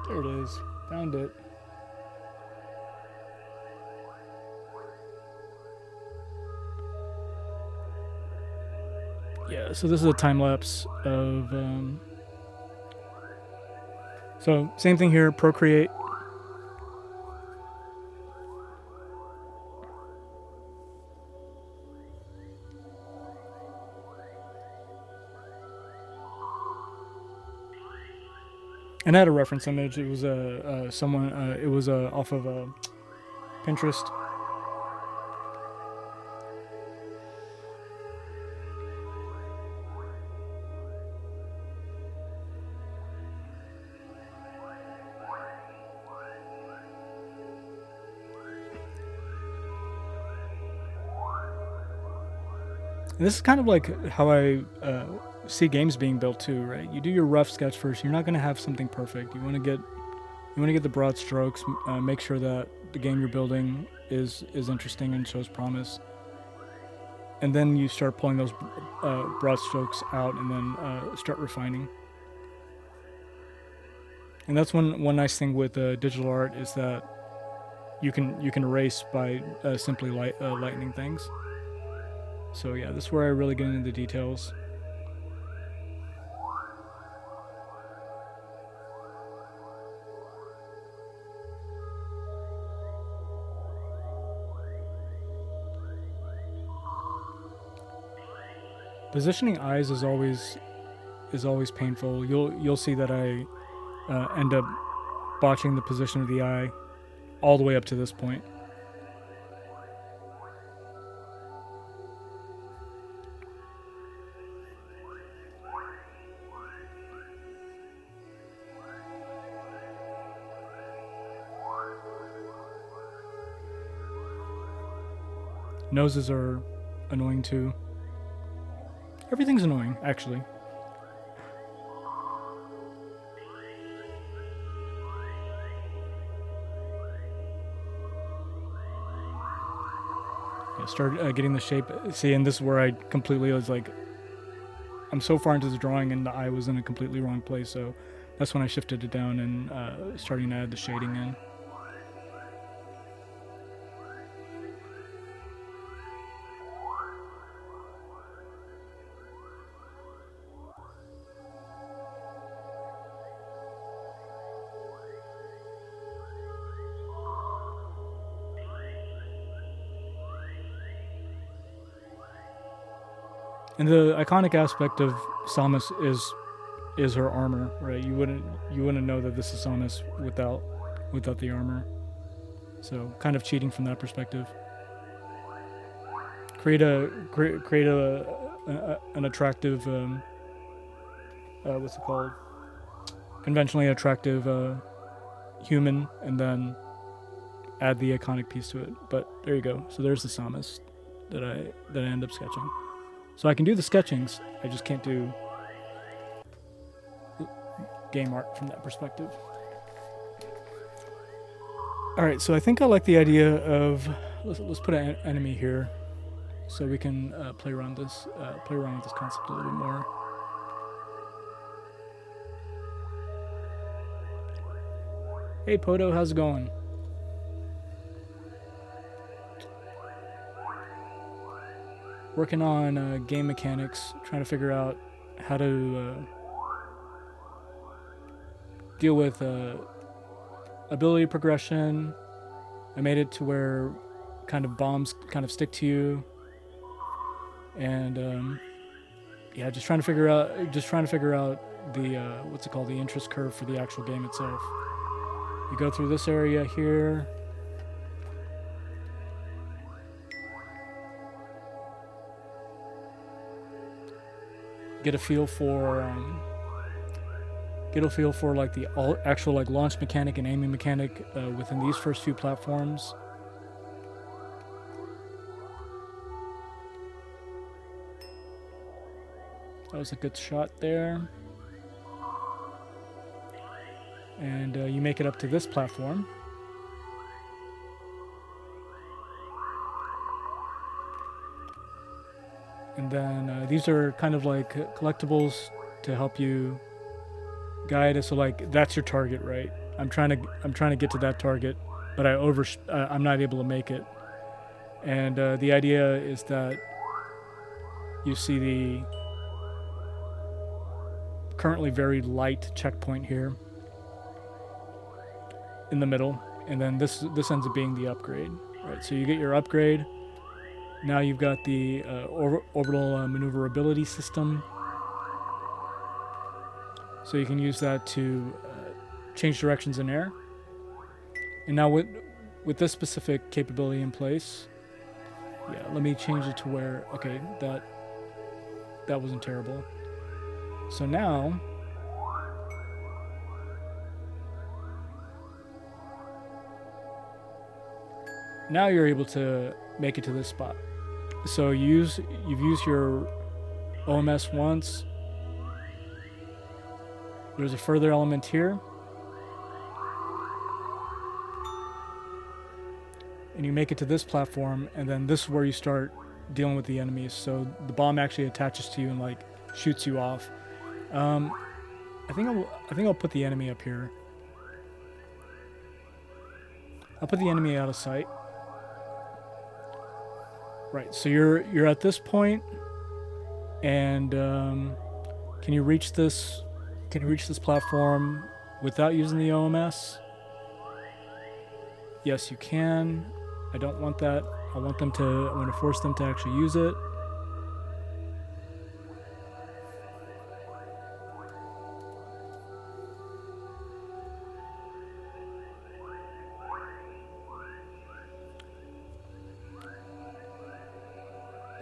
There it is. Found it. Yeah, so this is a time lapse of... so, same thing here, procreate. And I had a reference image. It was someone. It was off of Pinterest. And this is kind of like how I see games being built too, right? You do your rough sketch first. You're not going to have something perfect. You want to get the broad strokes. Make sure that the game you're building is interesting and shows promise. And then you start pulling those broad strokes out, and then start refining. And that's one nice thing with digital art is that you can erase by simply lightening things. So yeah, this is where I really get into the details. Positioning eyes is always painful. You'll see that I end up botching the position of the eye all the way up to this point. Noses are annoying too. Everything's annoying, actually. Yeah, start getting the shape. See, and this is where I completely was like, I'm so far into the drawing and the eye was in a completely wrong place, so that's when I shifted it down and starting to add the shading in. And the iconic aspect of Samus is her armor, right? You wouldn't know that this is Samus without the armor. So kind of cheating from that perspective. Create an attractive what's it called? Conventionally attractive human, and then add the iconic piece to it. But there you go. So there's the Samus that I end up sketching. So I can do the sketchings, I just can't do game art from that perspective. Alright, so I think I like the idea of, let's put an enemy here so we can play around with this concept a little bit more. Hey Poto, how's it going? Working on game mechanics, trying to figure out how to deal with ability progression. I made it to where kind of bombs kind of stick to you, and yeah, just trying to figure out the what's it called, the interest curve for the actual game itself. You go through this area here. Get a feel for like the actual like launch mechanic and aiming mechanic within these first few platforms. That was a good shot there. And you make it up to this platform. And then these are kind of like collectibles to help you guide us. So like that's your target, right? I'm trying to get to that target, but I'm not able to make it. And the idea is that you see the currently very light checkpoint here in the middle, and then this ends up being the upgrade, right? So you get your upgrade. Now you've got the orbital maneuverability system, so you can use that to change directions in air. And now with this specific capability in place, yeah, let me change it to where, okay, that wasn't terrible. So now you're able to make it to this spot. So you've used your OMS once. There's a further element here. And you make it to this platform, and then this is where you start dealing with the enemies. So the bomb actually attaches to you and like shoots you off. I think I'll put the enemy up here. I'll put the enemy out of sight. Right. So you're at this point, and can you reach this? Can you reach this platform without using the OMS? Yes, you can. I don't want that. I want to force them to actually use it.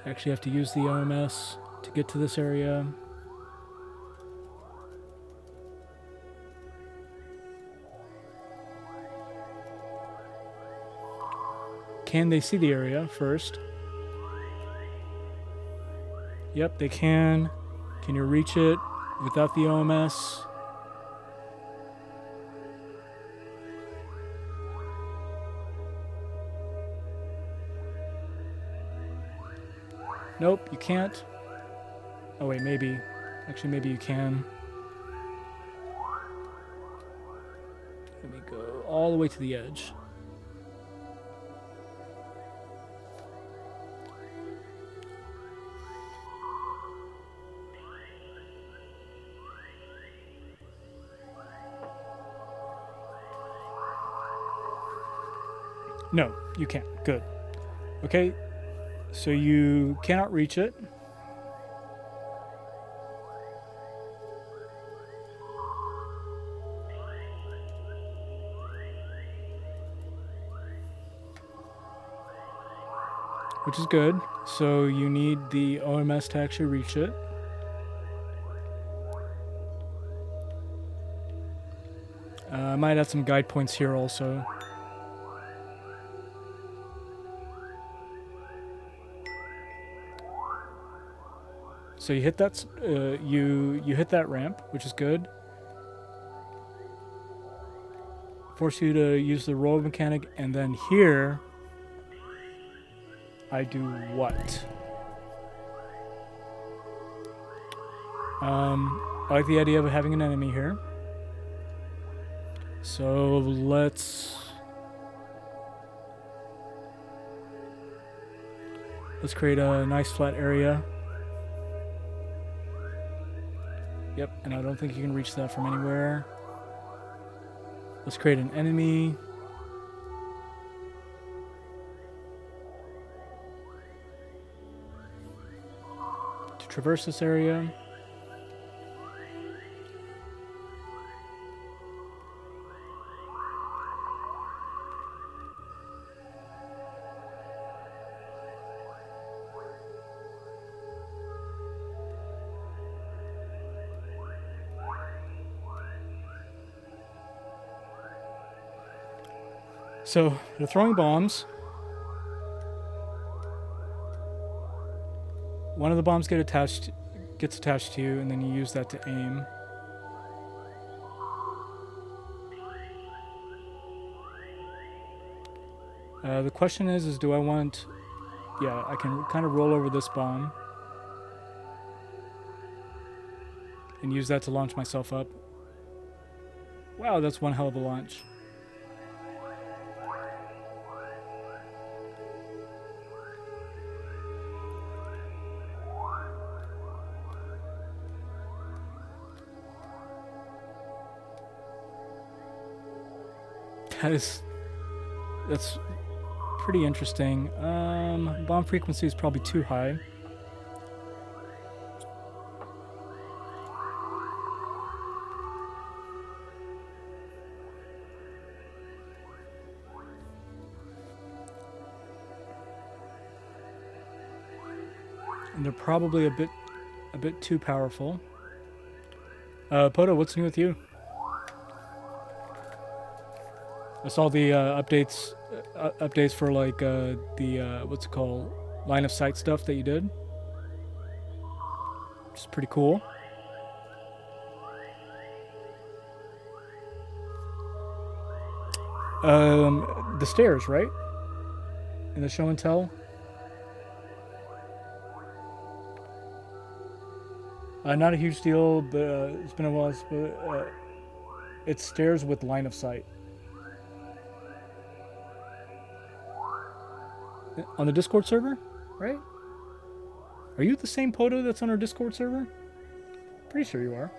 I actually have to use the OMS to get to this area. Can they see the area first? Yep, they can. Can you reach it without the OMS? Nope, you can't. Oh wait, maybe. Actually, maybe you can. Let me go all the way to the edge. No, you can't. Good. Okay, so you cannot reach it. Which is good. So you need the OMS to actually reach it. I might add some guide points here also. So you hit that you hit that ramp, which is good. Force you to use the roll mechanic, and then here I do what? I like the idea of having an enemy here. So let's create a nice flat area. Yep, and I don't think you can reach that from anywhere. Let's create an enemy. To traverse this area. So they're throwing bombs. One of the bombs gets attached to you, and then you use that to aim. The question is do I want... Yeah, I can kind of roll over this bomb and use that to launch myself up. Wow, that's one hell of a launch. That's pretty interesting. Bomb frequency is probably too high. And they're probably a bit too powerful. Poto, what's new with you? I saw the updates for like the what's it called, line of sight stuff that you did, which is pretty cool. The stairs, right? In the show and tell. Not a huge deal, but it's been a while. It's stairs with line of sight. On the Discord server, right? Are you the same Poto that's on our Discord server? Pretty sure you are.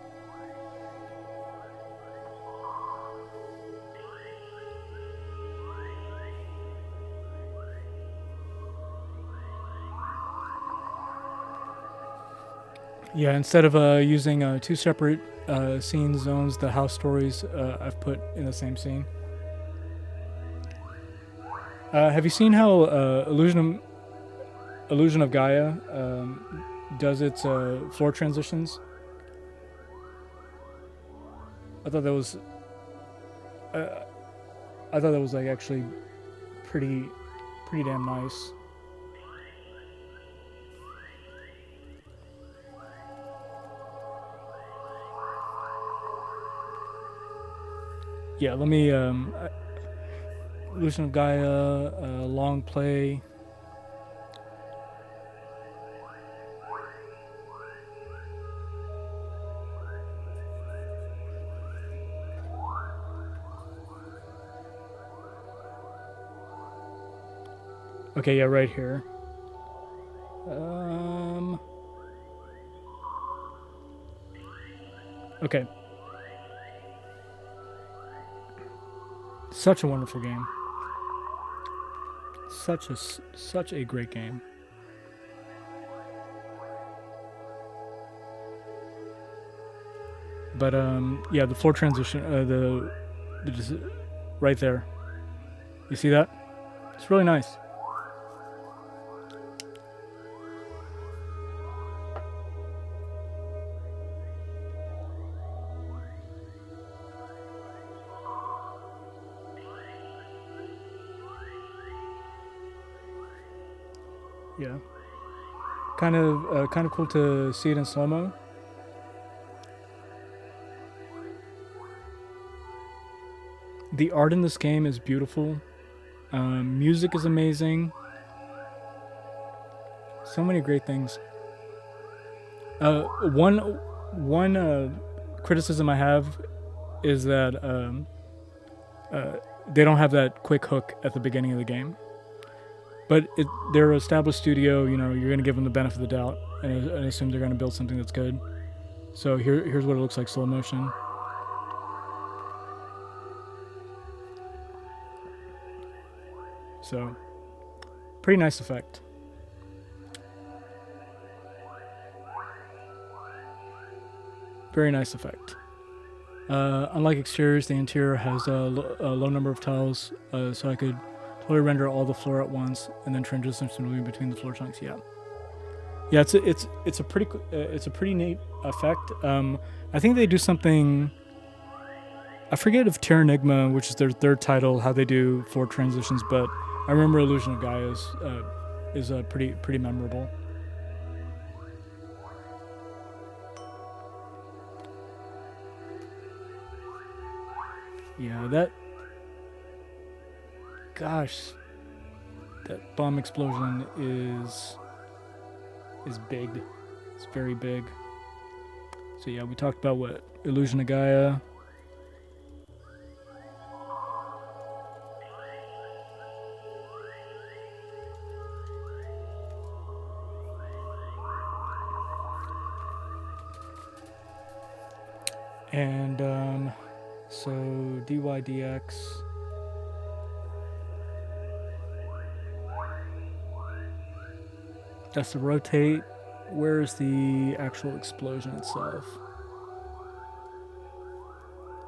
Yeah, instead of using two separate scene zones, the house stories I've put in the same scene. Have you seen how Illusion of Gaia does its floor transitions? I thought that was like actually pretty damn nice. Yeah, let me Illusion of Gaia, long play. Okay, yeah, right here. Okay. Such a wonderful game. Such a great game. But yeah, the floor transition, the right there. You see that? It's really nice. Yeah. Kind of cool to see it in slow-mo. The art in this game is beautiful. Music is amazing. So many great things. One criticism I have is that they don't have that quick hook at the beginning of the game. But they're an established studio, you know, you're going to give them the benefit of the doubt and assume they're going to build something that's good. So here's what it looks like slow motion. So, pretty nice effect. Very nice effect. Unlike exteriors, the interior has a low number of tiles, so I could totally render all the floor at once and then transition smoothly between the floor chunks. Yeah, it's a pretty neat effect. I think they do something. I forget if Terranigma, which is their third title, how they do floor transitions, but I remember Illusion of Gaia is pretty memorable. Yeah, that. Gosh, that bomb explosion is big. It's very big. So yeah, we talked about what Illusion of Gaia. And so DYDX. That's to rotate. Where's the actual explosion itself?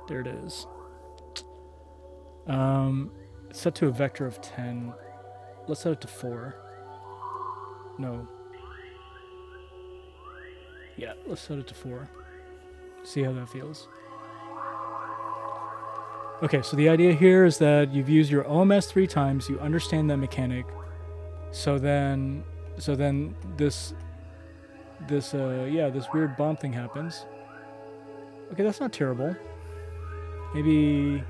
There it is. It's set to a vector of 10. Let's set it to 4. No. Yeah, let's set it to 4. See how that feels. Okay, so the idea here is that you've used your OMS 3 times, you understand that mechanic, so then So then this weird bomb thing happens. Okay, that's not terrible. Maybe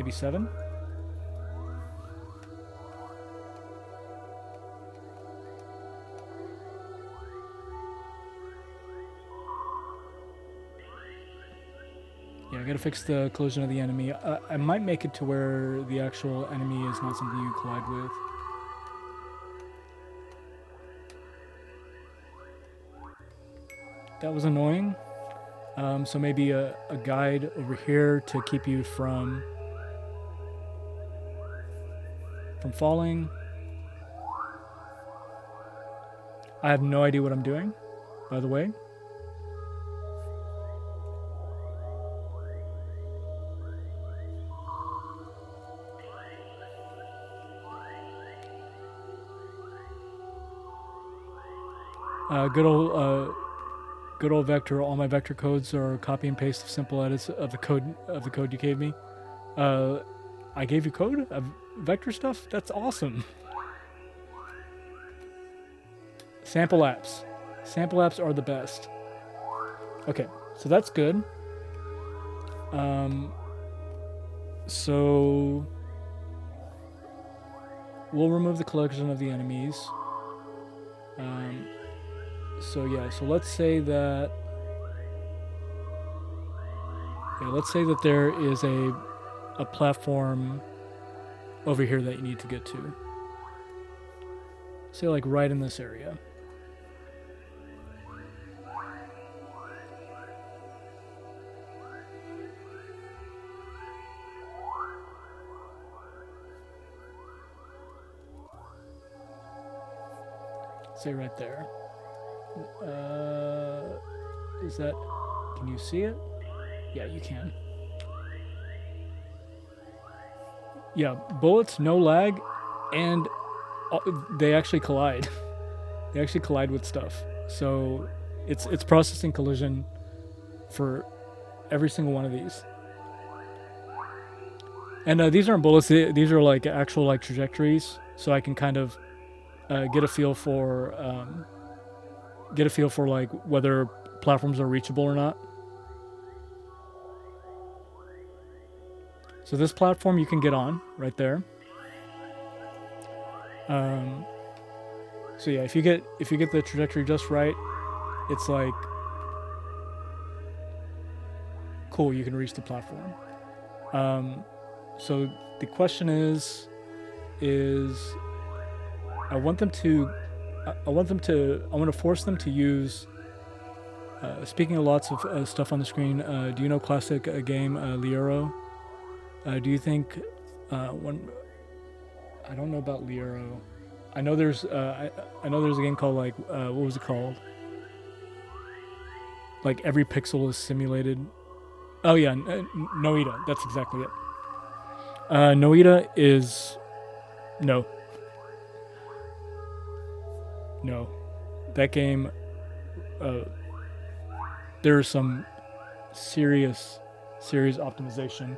7? Yeah, I gotta fix the collision of the enemy. I might make it to where the actual enemy is not something you collide with. That was annoying. So maybe a guide over here to keep you from falling. I have no idea what I'm doing, by the way. Good old vector. All my vector codes are copy and paste of simple edits of the code you gave me. I gave you code of vector stuff. That's awesome. Sample apps. Sample apps are the best. Okay, so that's good. So we'll remove the collection of the enemies. So let's say that there is a platform over here that you need to get to. Say like right in this area. Say right there. Is that... Can you see it? Yeah, you can. Yeah, bullets, no lag, and they actually collide. They actually collide with stuff. So it's processing collision for every single one of these. And these aren't bullets. These are like actual like trajectories. So I can kind of get a feel for like whether platforms are reachable or not. So this platform you can get on right there. So yeah, if you get the trajectory just right, it's like cool. You can reach the platform. So the question is I want to force them to use. Speaking of lots of stuff on the screen, do you know classic game Liero? Do you think when I don't know about Liero. I know there's a game called like what was it called? Like every pixel is simulated. Oh yeah, Noita. That's exactly it. Noita is no. That game. There's some serious optimization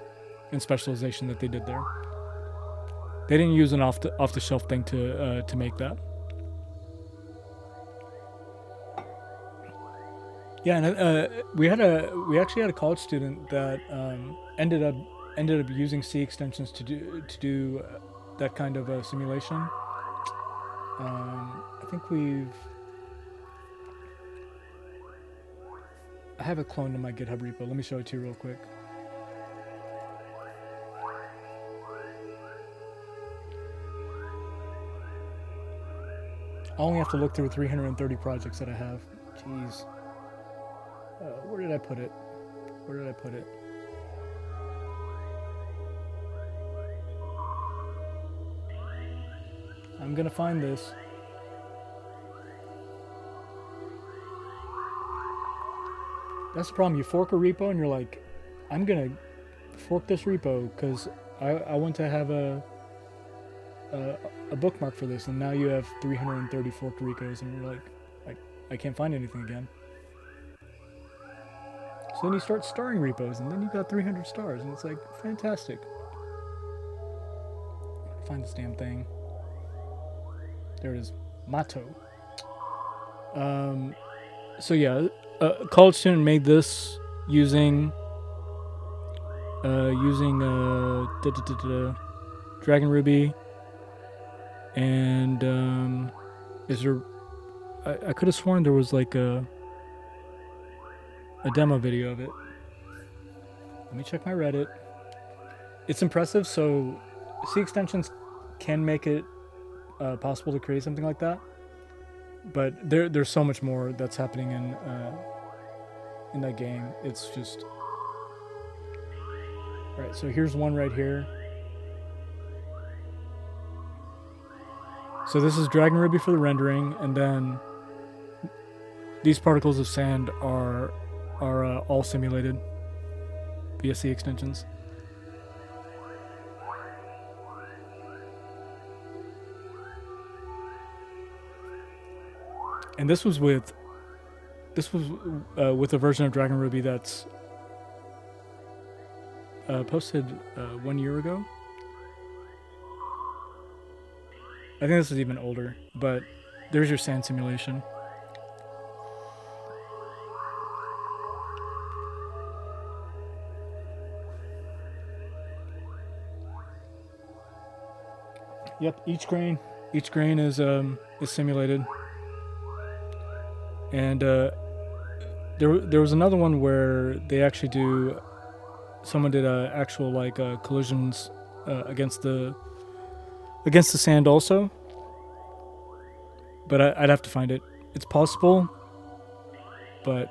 and specialization that they did there. They didn't use an off the shelf thing to make that. Yeah, and we actually had a college student that ended up using C extensions to do that kind of simulation. I think I have a clone in my GitHub repo. Let me show it to you real quick. I only have to look through 330 projects that I have. Jeez. Where did I put it? I'm gonna find this. That's the problem. You fork a repo and you're like, I'm gonna fork this repo because I want to have a bookmark for this, and now you have 330 forked repos, and you're like, I can't find anything again. So then you start starring repos, and then you got 300 stars, and it's like fantastic. Find this damn thing. There it is. Mato. So yeah, a college student made this using DragonRuby, and is there? I could have sworn there was like a demo video of it. Let me check my Reddit. It's impressive. So C extensions can make it possible to create something like that, but there's so much more that's happening in that game. It's just right. So here's one right here. So this is DragonRuby for the rendering, and then these particles of sand are all simulated via C extensions. And this was with a version of DragonRuby that's posted 1 year ago. I think this is even older, but there's your sand simulation. Yep, each grain is simulated. And there was another one where they actually someone did actual like collisions against the sand also. But I'd have to find it. It's possible, but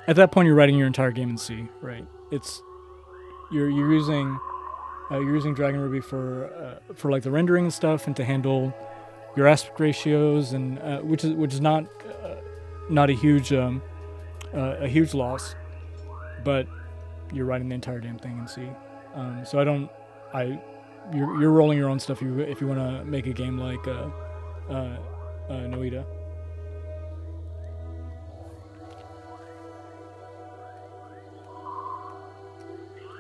at that point you're writing your entire game in C, right? You're using DragonRuby for like the rendering and stuff, and to handle your aspect ratios, and which is not a huge loss, but you're writing the entire damn thing in C. So you're rolling your own stuff if you want to make a game like Noida.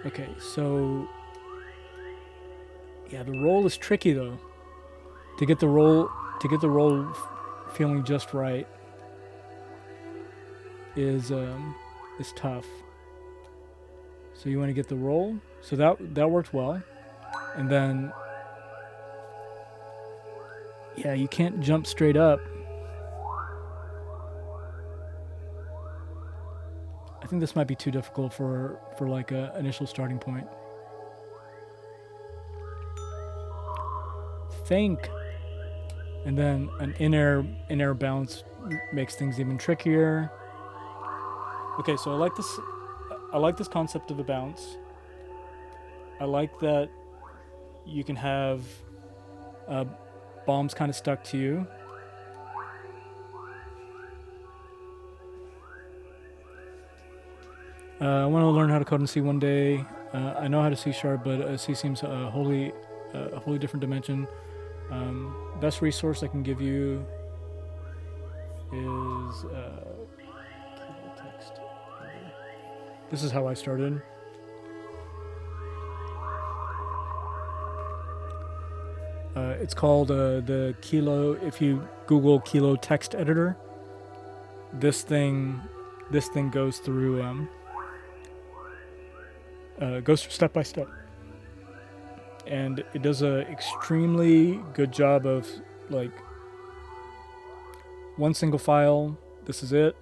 Okay, so yeah, the roll is tricky though. To get the roll feeling just right is tough. So you want to get the roll. So that worked well, and then yeah, you can't jump straight up. I think this might be too difficult for like a initial starting point. Think. And then an in-air bounce makes things even trickier. Okay, so I like this concept of a bounce. I like that you can have bombs kind of stuck to you. I want to learn how to code in C one day. I know how to C#, but C seems a wholly different dimension. Best resource I can give you is text. This is how I started. It's called the Kilo. If you Google Kilo text editor, this thing goes through step by step. And it does an extremely good job of like one single file. This is it,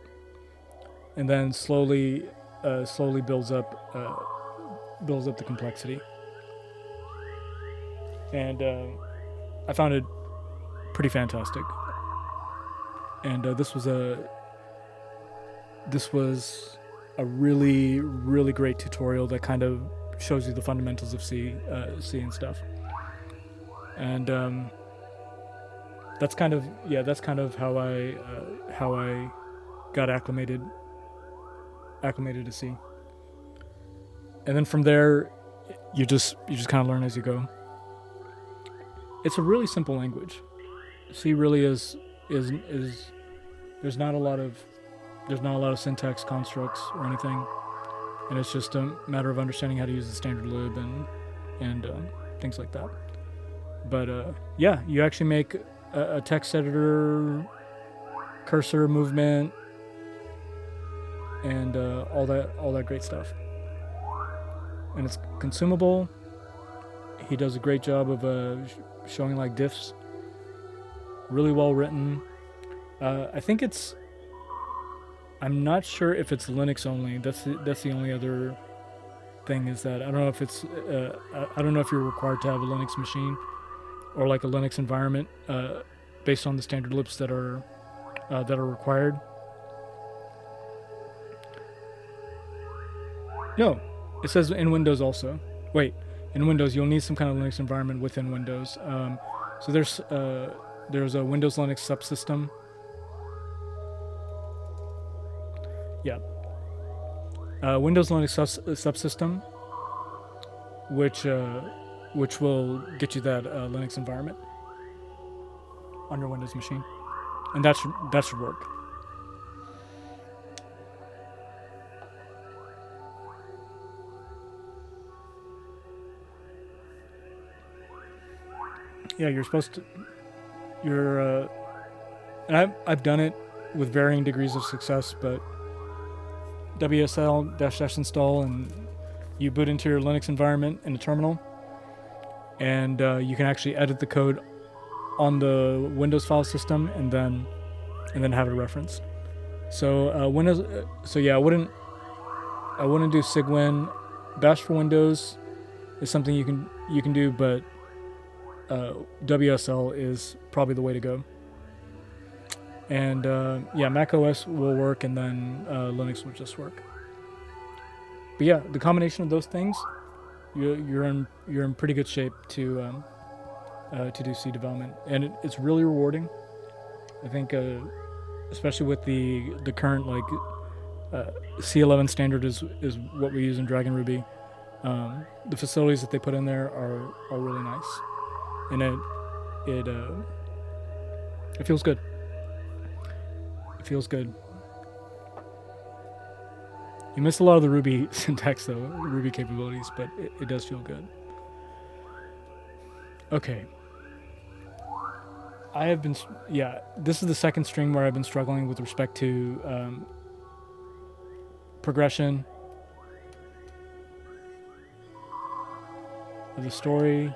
and then slowly builds up the complexity. And I found it pretty fantastic. And this was a really, really great tutorial that kind of shows you the fundamentals of C and stuff. And that's kind of how I got acclimated to C. And then from there, you just kind of learn as you go. It's a really simple language. C really is there's not a lot of syntax constructs or anything, and it's just a matter of understanding how to use the standard lib and things like that. But yeah, you actually make a text editor, cursor movement, and all that great stuff. And it's consumable. He does a great job of showing like diffs. Really well written. I think it's. I'm not sure if it's Linux only. That's the only other thing, is that I don't know if it's. I don't know if you're required to have a Linux machine or like a Linux environment based on the standard libs that are required. No, it says in Windows also. Wait, in Windows you'll need some kind of Linux environment within Windows. So there's a Windows Linux subsystem. Yeah. Windows Linux subsystem, which will get you that Linux environment on your Windows machine, and that should work. Yeah, you're supposed to. And I've done it with varying degrees of success, but WSL -install, and you boot into your Linux environment in a terminal, and you can actually edit the code on the Windows file system, and then have it referenced. So Windows. So yeah, I wouldn't do Cygwin. Bash for Windows is something you can do, but WSL is probably the way to go. And yeah, Mac OS will work, and then Linux will just work. But yeah, the combination of those things, you're in pretty good shape to do C development, and it's really rewarding. I think, especially with the current like C11 standard is what we use in DragonRuby. The facilities that they put in there are really nice, and it feels good. It feels good. You miss a lot of the Ruby syntax though, Ruby capabilities, but it does feel good. Okay. I have been, yeah, this is the second string where I've been struggling with respect to progression of the story,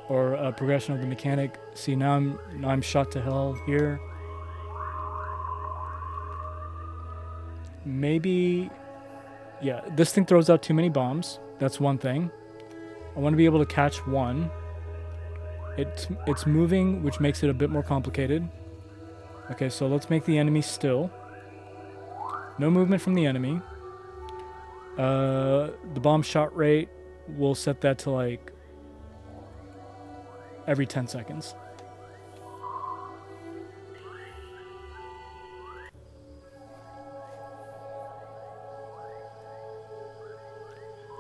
or progression of the mechanic. See, now I'm shot to hell here. Maybe, yeah, this thing throws out too many bombs. That's one thing. I want to be able to catch one. It's moving, which makes it a bit more complicated. Okay, so let's make the enemy still. No movement from the enemy. The bomb shot rate, we'll set that to like every 10 seconds.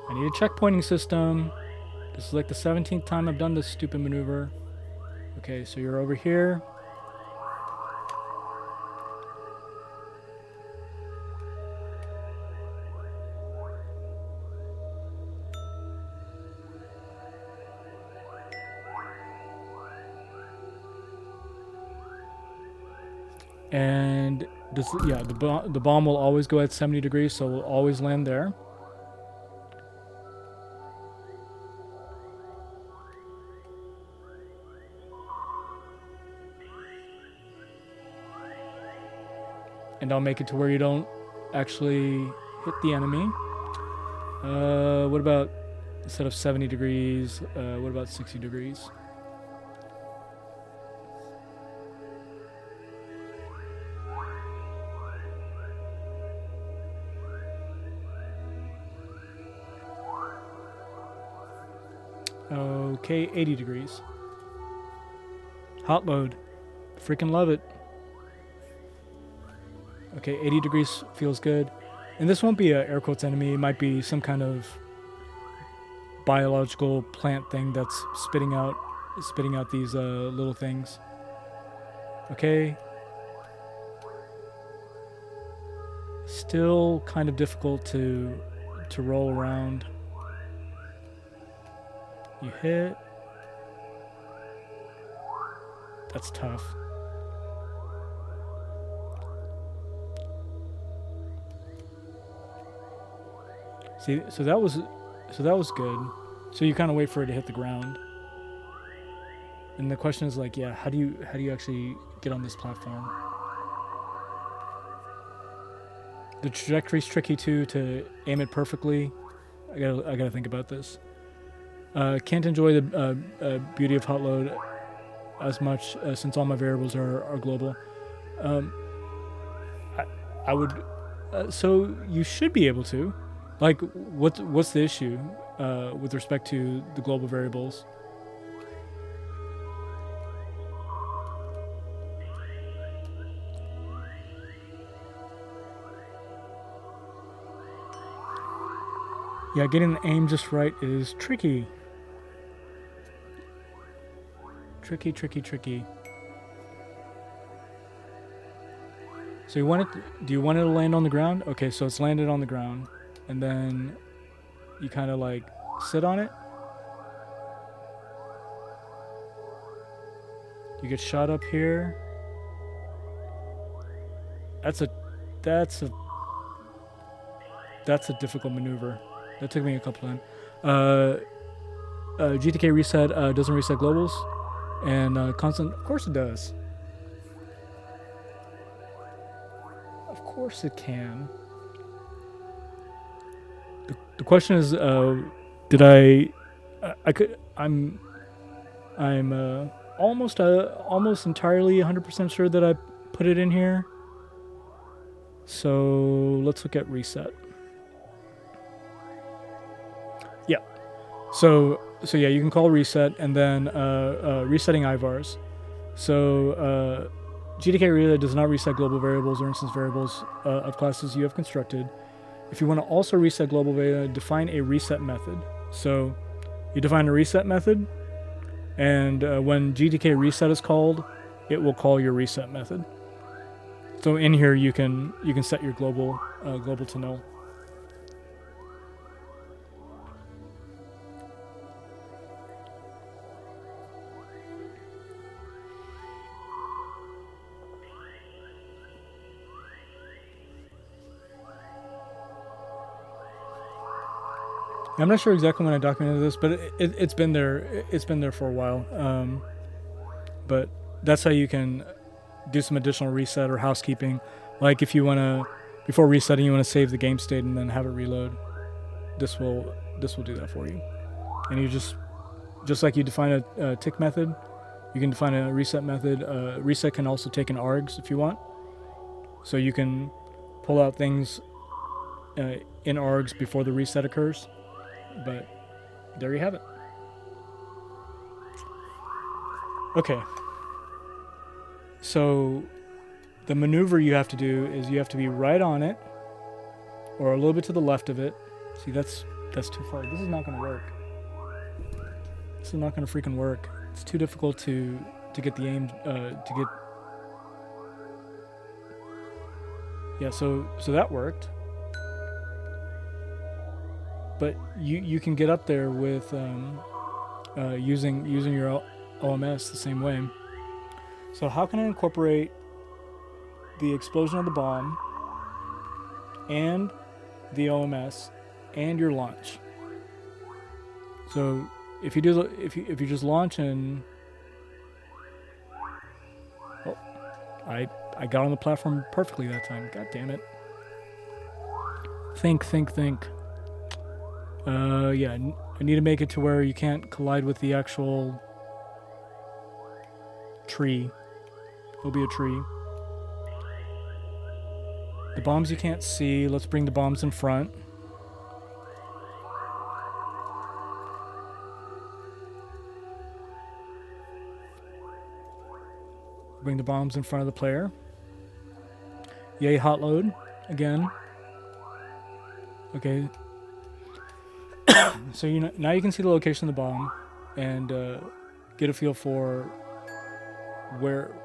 I need a checkpointing system. This is like the 17th time I've done this stupid maneuver. Okay, so you're over here. And this, yeah, the bomb will always go at 70 degrees, so we'll always land there. And I'll make it to where you don't actually hit the enemy. What about, instead of 70 degrees, what about 60 degrees? Okay, 80 degrees. Hot load. Freaking love it. Okay, 80 degrees feels good. And this won't be an air quotes enemy. It might be some kind of biological plant thing that's spitting out these little things. Okay. Still kind of difficult to roll around. You hit. That's tough. See, so that was good. So you kind of wait for it to hit the ground. And the question is like, yeah, how do you actually get on this platform? The trajectory's tricky too to aim it perfectly. I gotta think about this. Can't enjoy the beauty of hot load as much since all my variables are global. I would. So you should be able to. Like, what's the issue with respect to the global variables? Yeah, getting the aim just right is tricky. Tricky. So you want it? Do you want it to land on the ground? Okay, so it's landed on the ground, and then you kind of like sit on it. You get shot up here. That's a difficult maneuver. That took me a couple times. GTK reset doesn't reset globals, and constant. Of course it does. Of course it can. The question is, did I could. I'm almost entirely 100% sure that I put it in here. So let's look at reset. Yeah. So yeah, you can call reset and then resetting IVARs. So GTK reset does not reset global variables or instance variables of classes you have constructed. If you want to also reset global variables, define a reset method. So you define a reset method, and when GTK reset is called, it will call your reset method. So in here you can set your global to null. I'm not sure exactly when I documented this, but it's been there. It's been there for a while. But that's how you can do some additional reset or housekeeping. Like if you want to, before resetting, you want to save the game state and then have it reload. This will do that for you. And you just like you define a tick method, you can define a reset method. Reset can also take an args if you want. So you can pull out things in args before the reset occurs. But there you have it. Okay. So the maneuver you have to do is you have to be right on it or a little bit to the left of it. See, that's too far. This is not going to work. This is not going to freaking work. It's too difficult to get the aim to get. Yeah, so that worked. But you can get up there with using your OMS the same way. So how can I incorporate the explosion of the bomb and the OMS and your launch? So if you just launch and I got on the platform perfectly that time. God damn it. Think. Yeah, I need to make it to where you can't collide with the actual tree. It'll be a tree. The bombs you can't see. Let's bring the bombs in front. Bring the bombs in front of the player. Yay, hot load again. Okay. So now you can see the location of the bomb and get a feel for where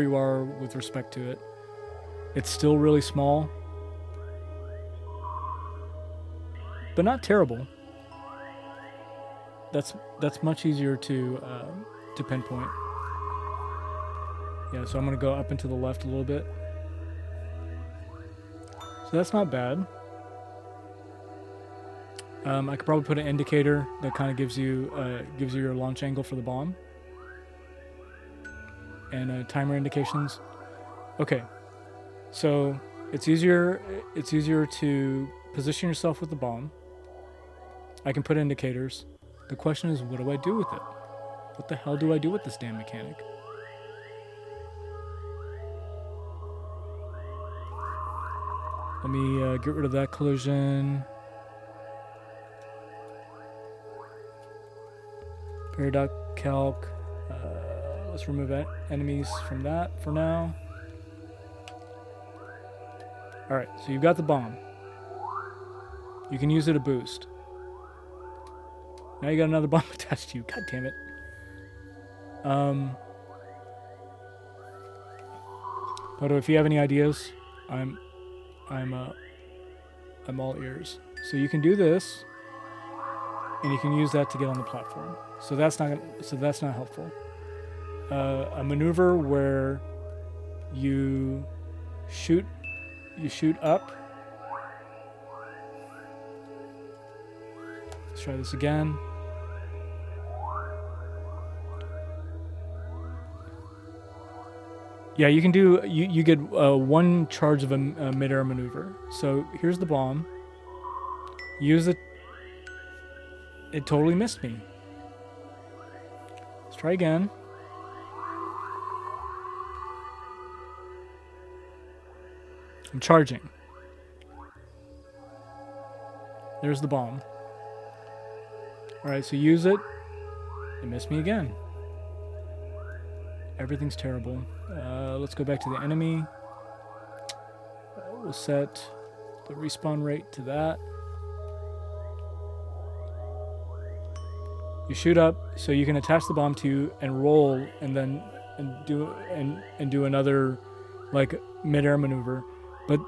you are with respect to it. It's still really small, but not terrible. That's much easier to pinpoint. Yeah, so I'm going to go up and to the left a little bit. So that's not bad. I could probably put an indicator that kind of gives you your launch angle for the bomb. And timer indications. Okay, so it's easier to position yourself with the bomb. I can put indicators. The question is, what do I do with it? What the hell do I do with this damn mechanic? Let me get rid of that collision. Paradox calc. Let's remove enemies from that for now. Alright, so you've got the bomb. You can use it to boost. Now you got another bomb attached to you. God damn it. But if you have any ideas, I'm all ears. So you can do this, and you can use that to get on the platform. So that's not helpful. A maneuver where you shoot up. Let's try this again. Yeah, you can do. You get one charge of a mid-air maneuver. So here's the bomb. Use it. It totally missed me. Let's try again. I'm charging. There's the bomb. Alright, so use it. It missed me again. Everything's terrible. Let's go back to the enemy. We'll set the respawn rate to that. You shoot up, so you can attach the bomb to you and roll, and then do another like mid-air maneuver. But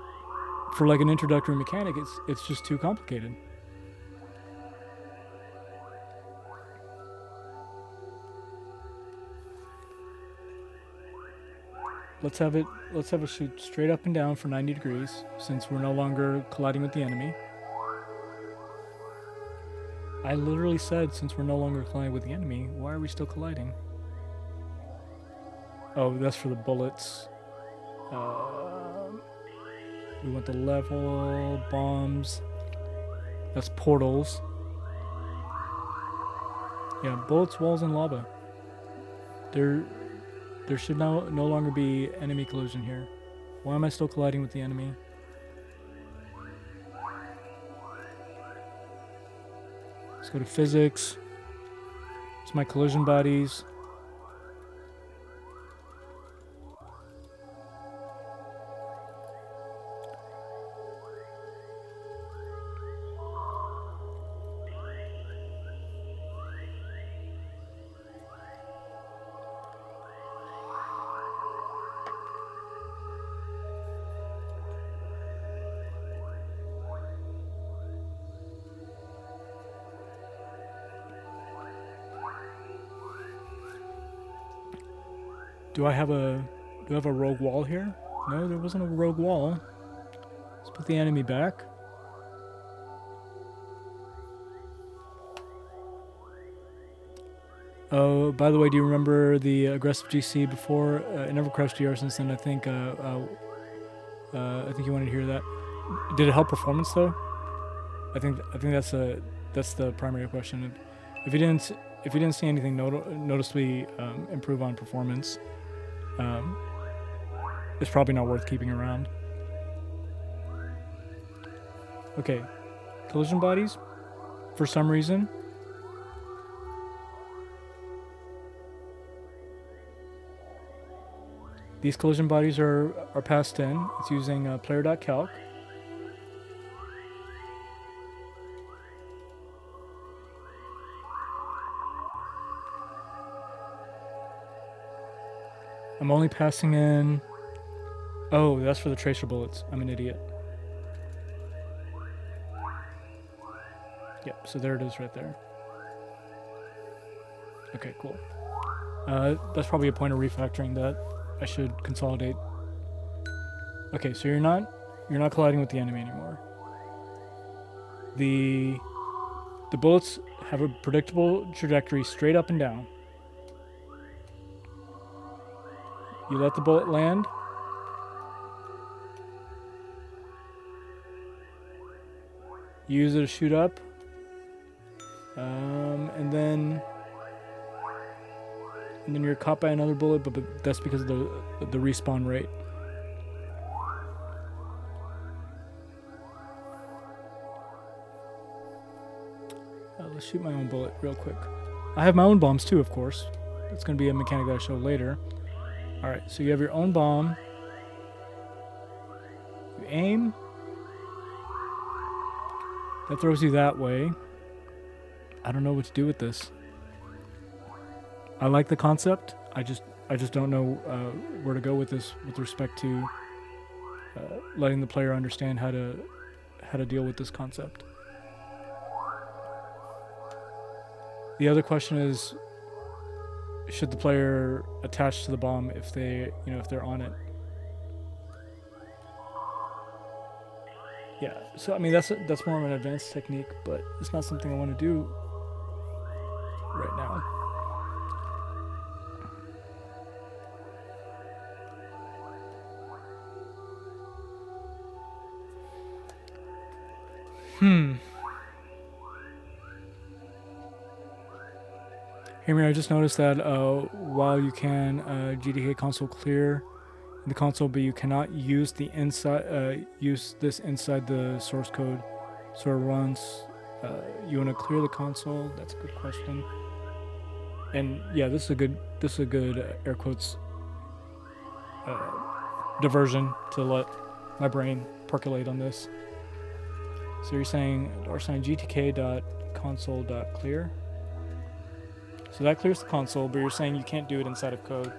for like an introductory mechanic, it's just too complicated. Let's have it shoot straight up and down for 90 degrees, since we're no longer colliding with the enemy. I literally said, since we're no longer colliding with the enemy, why are we still colliding? Oh, that's for the bullets. We want the level, bombs. That's portals. Yeah, bullets, walls, and lava. There should no longer be enemy collision here. Why am I still colliding with the enemy? Let's go to physics. It's my collision bodies. Do I have a rogue wall here? No, there wasn't a rogue wall. Let's put the enemy back. Oh, by the way, do you remember the aggressive GC before? It never crashed GR since then. I think you wanted to hear that. Did it help performance though? I think that's the primary question. If you didn't see anything noticeably improve on performance, it's probably not worth keeping around. Okay, collision bodies. For some reason, these collision bodies are passed in. It's using player.calc. I'm only passing in... Oh, that's for the tracer bullets. I'm an idiot. Yep, so there it is right there. Okay, cool. That's probably a point of refactoring that I should consolidate. Okay, so you're not colliding with the enemy anymore. The bullets have a predictable trajectory straight up and down. You let the bullet land. You use it to shoot up. And then you're caught by another bullet, but that's because of the respawn rate. Let's shoot my own bullet real quick. I have my own bombs too, of course. That's going to be a mechanic that I show later. Alright, so you have your own bomb. You aim. That throws you that way. I don't know what to do with this. I like the concept. I just don't know where to go with this with respect to letting the player understand how to deal with this concept. The other question is, should the player attach to the bomb if they're on it? Yeah, so I mean that's more of an advanced technique, but it's not something I want to do right now. Here, I just noticed that while you can GTK console clear the console, but you cannot use the use this inside the source code. So it runs. You want to clear the console? That's a good question. And yeah, this is a good air quotes diversion to let my brain percolate on this. So you're saying $gtk.console.clear. So that clears the console, but you're saying you can't do it inside of code.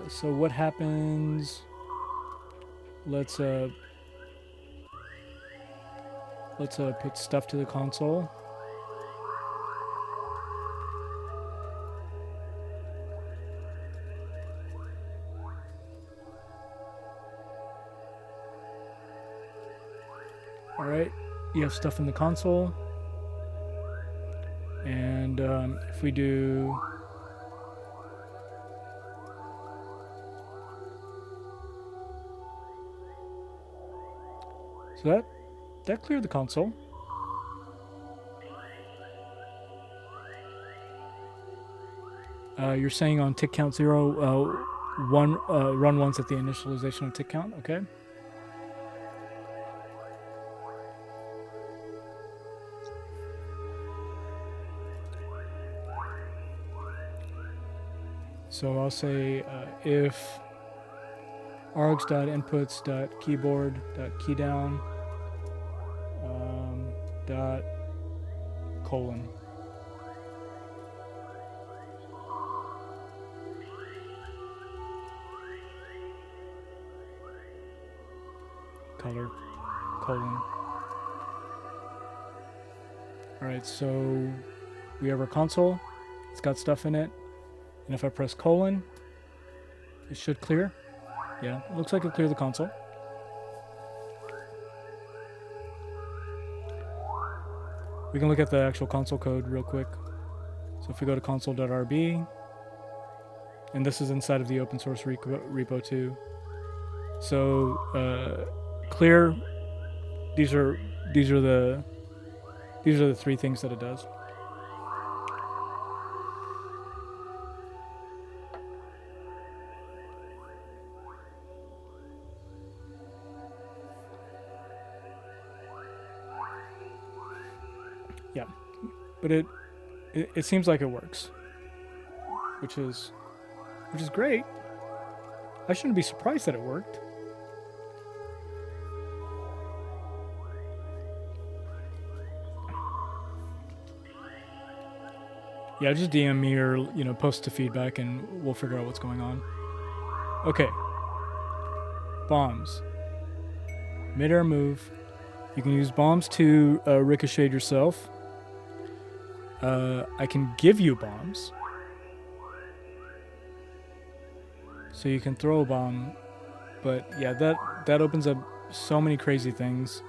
So what happens? Let's put stuff to the console. Alright, you have stuff in the console, and if we do so that cleared the console. You're saying on tick count 0, run once at the initialization of tick count, okay? So I'll say if args.inputs.keyboard.keydown dot colon. Color colon. Alright, so we have our console. It's got stuff in it. And if I press colon, it should clear. Yeah, it looks like it cleared the console. We can look at the actual console code real quick. So if we go to console.rb, and this is inside of the open source repo too. So clear. These are the three things that it does. Yeah, but it seems like it works, which is great. I shouldn't be surprised that it worked. Yeah, just DM me or post to feedback, and we'll figure out what's going on. Okay, bombs. Mid-air move. You can use bombs to ricochet yourself. I can give you bombs. So you can throw a bomb. But yeah, that opens up so many crazy things.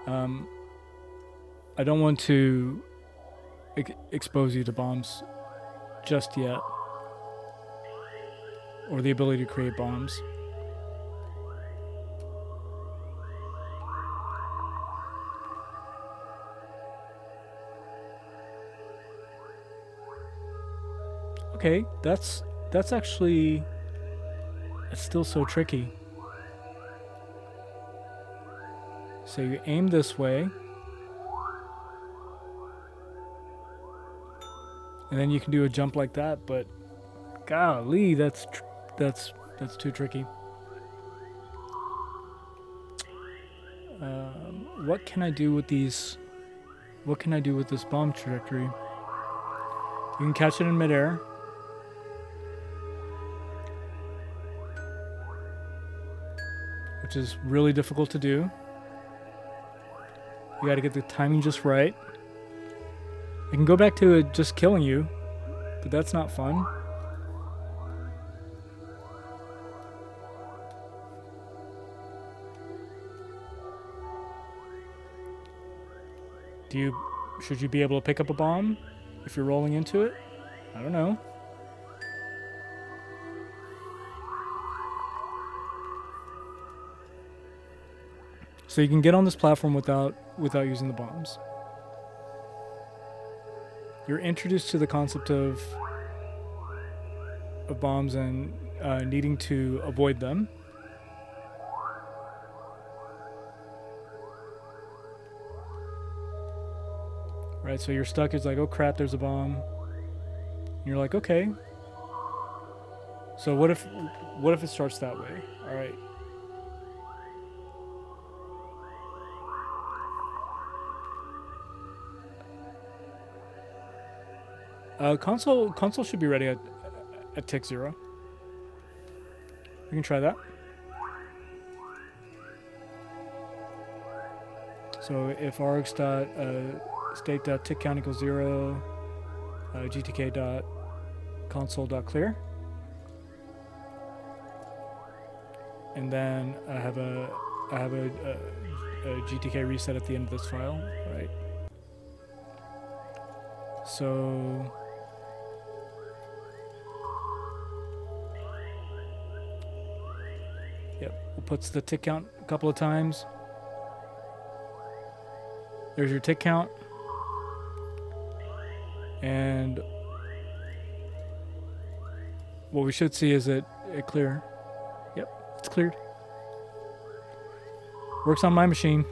I don't want to expose you to bombs just yet. Or the ability to create bombs. Okay, that's actually... It's still so tricky. So you aim this way. And then you can do a jump like that, but golly, that's too tricky. What can I do with these? What can I do with this bomb trajectory? You can catch it in midair. Which is really difficult to do. You gotta get the timing just right. I can go back to it just killing you, but that's not fun. Should you be able to pick up a bomb if you're rolling into it? I don't know. So you can get on this platform without using the bombs. You're introduced to the concept of bombs and needing to avoid them. Right, so you're stuck. It's like, oh crap, there's a bomb. And you're like, okay. So what if it starts that way? All right. Console should be ready at tick 0. We can try that. So if args dot state dot tick count equals 0, gtk dot console dot clear, and then I have a gtk reset at the end of this file, right? So yep, it puts the tick count a couple of times. There's your tick count. And what we should see is it clear. Yep, it's cleared. Works on my machine.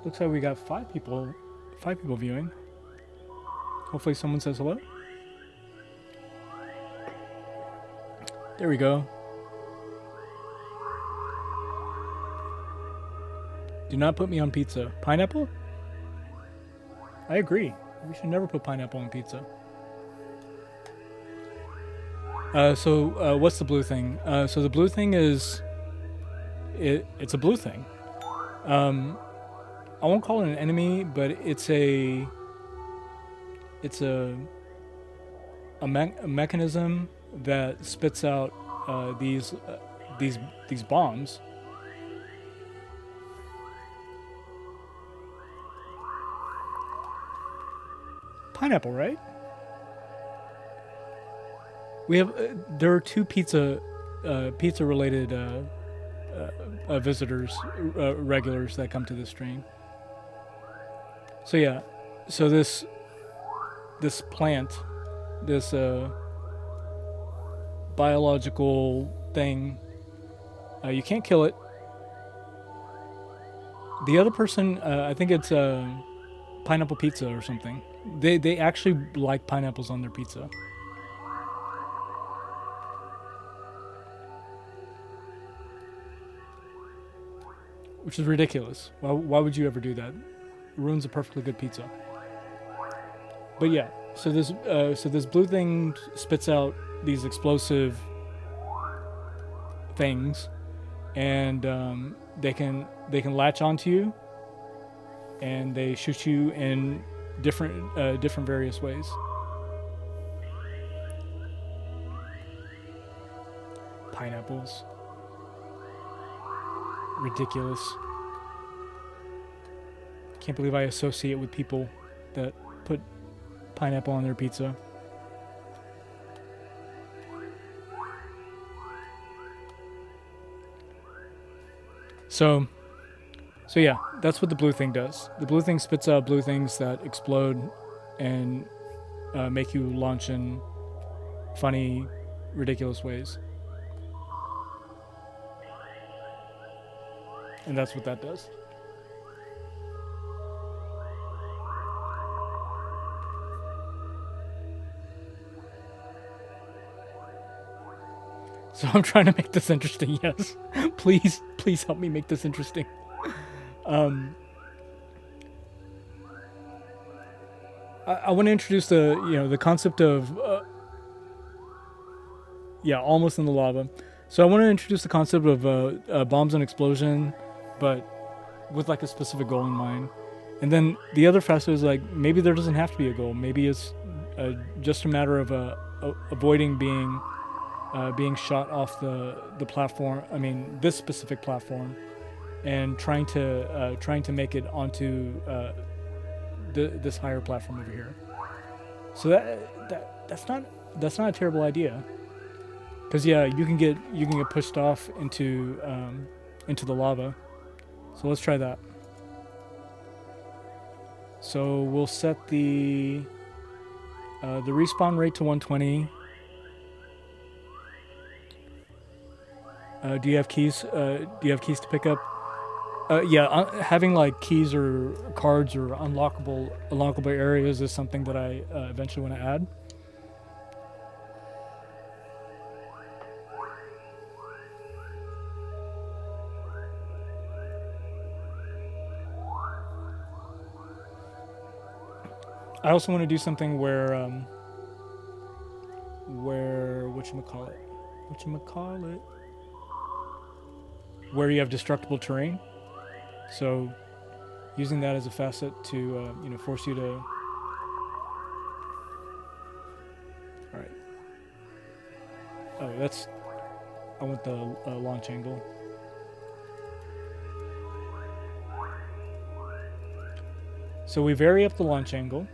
Looks like we got 5 people viewing. Hopefully someone says hello. There we go. Do not put me on pizza. Pineapple? I agree. We should never put pineapple on pizza. So what's the blue thing? So the blue thing is... It's a blue thing. I won't call it an enemy, but it's a mechanism that spits out these bombs. Pineapple, right? We have there are 2 pizza related visitors, regulars that come to the stream. So yeah, so this plant, this biological thing, you can't kill it. The other person, I think it's pineapple pizza or something. They actually like pineapples on their pizza. Which is ridiculous. Why would you ever do that? It ruins a perfectly good pizza. But yeah, so this blue thing spits out these explosive things, and they can latch onto you, and they shoot you in different various ways. Pineapples. Ridiculous. Can't believe I associate with people that put pineapple on their pizza. So yeah, that's what the blue thing does. The blue thing spits out blue things that explode and make you launch in funny, ridiculous ways. And that's what that does. So I'm trying to make this interesting, yes. Please help me make this interesting. I want to introduce the concept of almost in the lava. So I want to introduce the concept of bombs and explosion, but with like a specific goal in mind. And then the other facet is like maybe there doesn't have to be a goal. Maybe it's just a matter of avoiding being shot off the platform. I mean, this specific platform, and trying to make it onto this higher platform over here. So that's not a terrible idea. Because yeah, you can get pushed off into the lava. So let's try that. So we'll set the respawn rate to 120. Do you have keys? Do you have keys to pick up? Having like keys or cards or unlockable areas is something that I eventually want to add. I also want to do something where where you have destructible terrain. So using that as a facet to force you to. All right. Oh, I want the launch angle. So we vary up the launch angle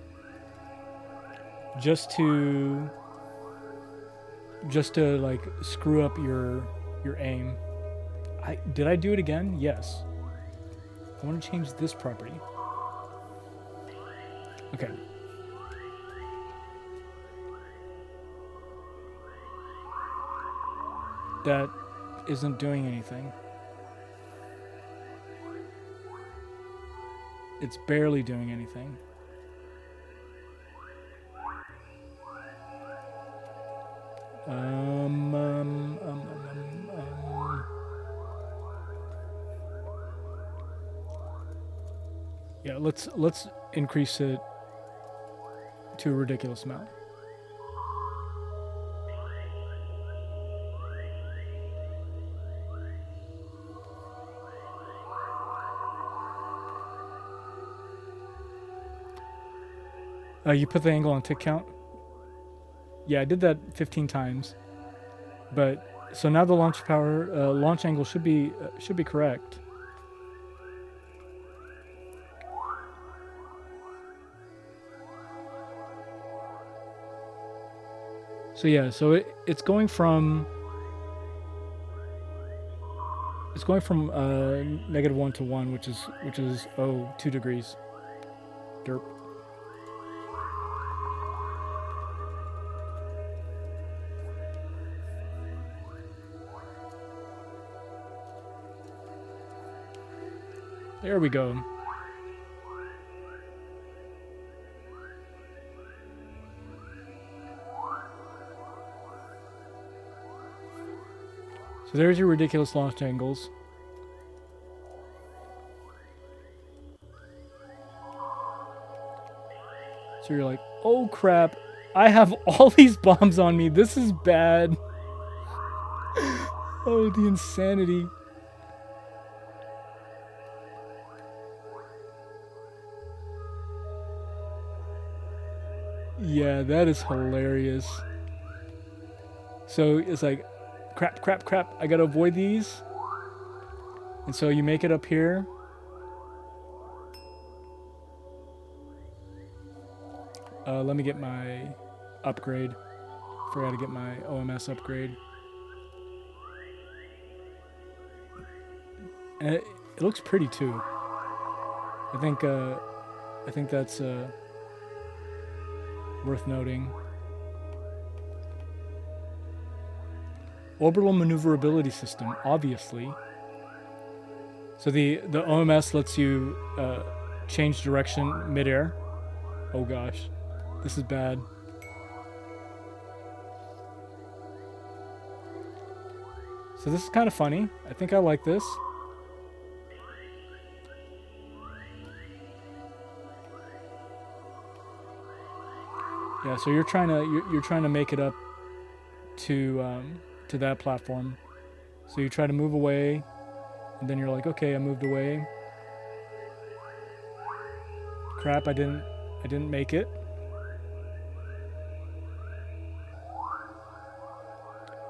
just to like screw up your aim. Did I do it again? Yes. I want to change this property. Okay. That isn't doing anything. It's barely doing anything. Yeah, let's increase it to a ridiculous amount. You put the angle on tick count? Yeah, I did that 15 times. But so now the launch angle should be correct. So yeah, so it's going from -1 to 1, which is 2 degrees. Derp. There we go. So there's your ridiculous launch angles. So you're like, oh crap, I have all these bombs on me. This is bad. Oh, the insanity. Yeah, that is hilarious. So it's like, crap, crap, crap. I gotta avoid these. And so you make it up here. Let me get my upgrade. Forgot to get my OMS upgrade. And it looks pretty too. I think that's worth noting. Orbital maneuverability system, obviously. So the OMS lets you change direction midair. Oh gosh, this is bad. So this is kind of funny. I think I like this. Yeah, so you're trying to make it up to that platform. So you try to move away, and then you're like, okay, I moved away. Crap, I didn't make it.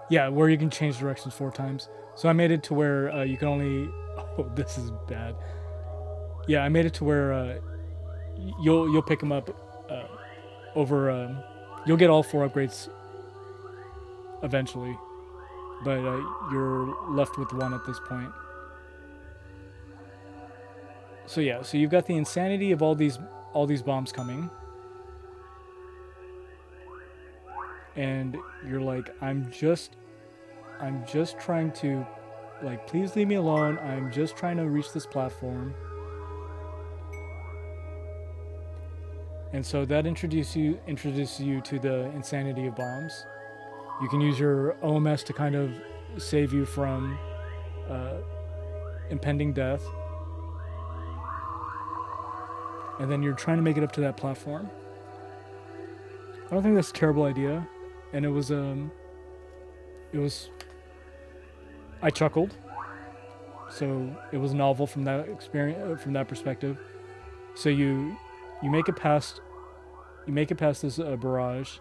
Yeah, where you can change directions 4 times. So I made it to where you can only. Oh, this is bad. Yeah, I made it to where you'll pick them up over. You'll get all 4 upgrades eventually, but you're left with 1 at this point. So yeah, so you've got the insanity of all these bombs coming, and you're like, I'm just trying to, like, please leave me alone. I'm just trying to reach this platform. And so that introduces you to the insanity of bombs. You can use your OMS to kind of save you from impending death. And then you're trying to make it up to that platform. I don't think that's a terrible idea. And it was I chuckled. So it was novel from that experience, from that perspective. So you make it past this barrage,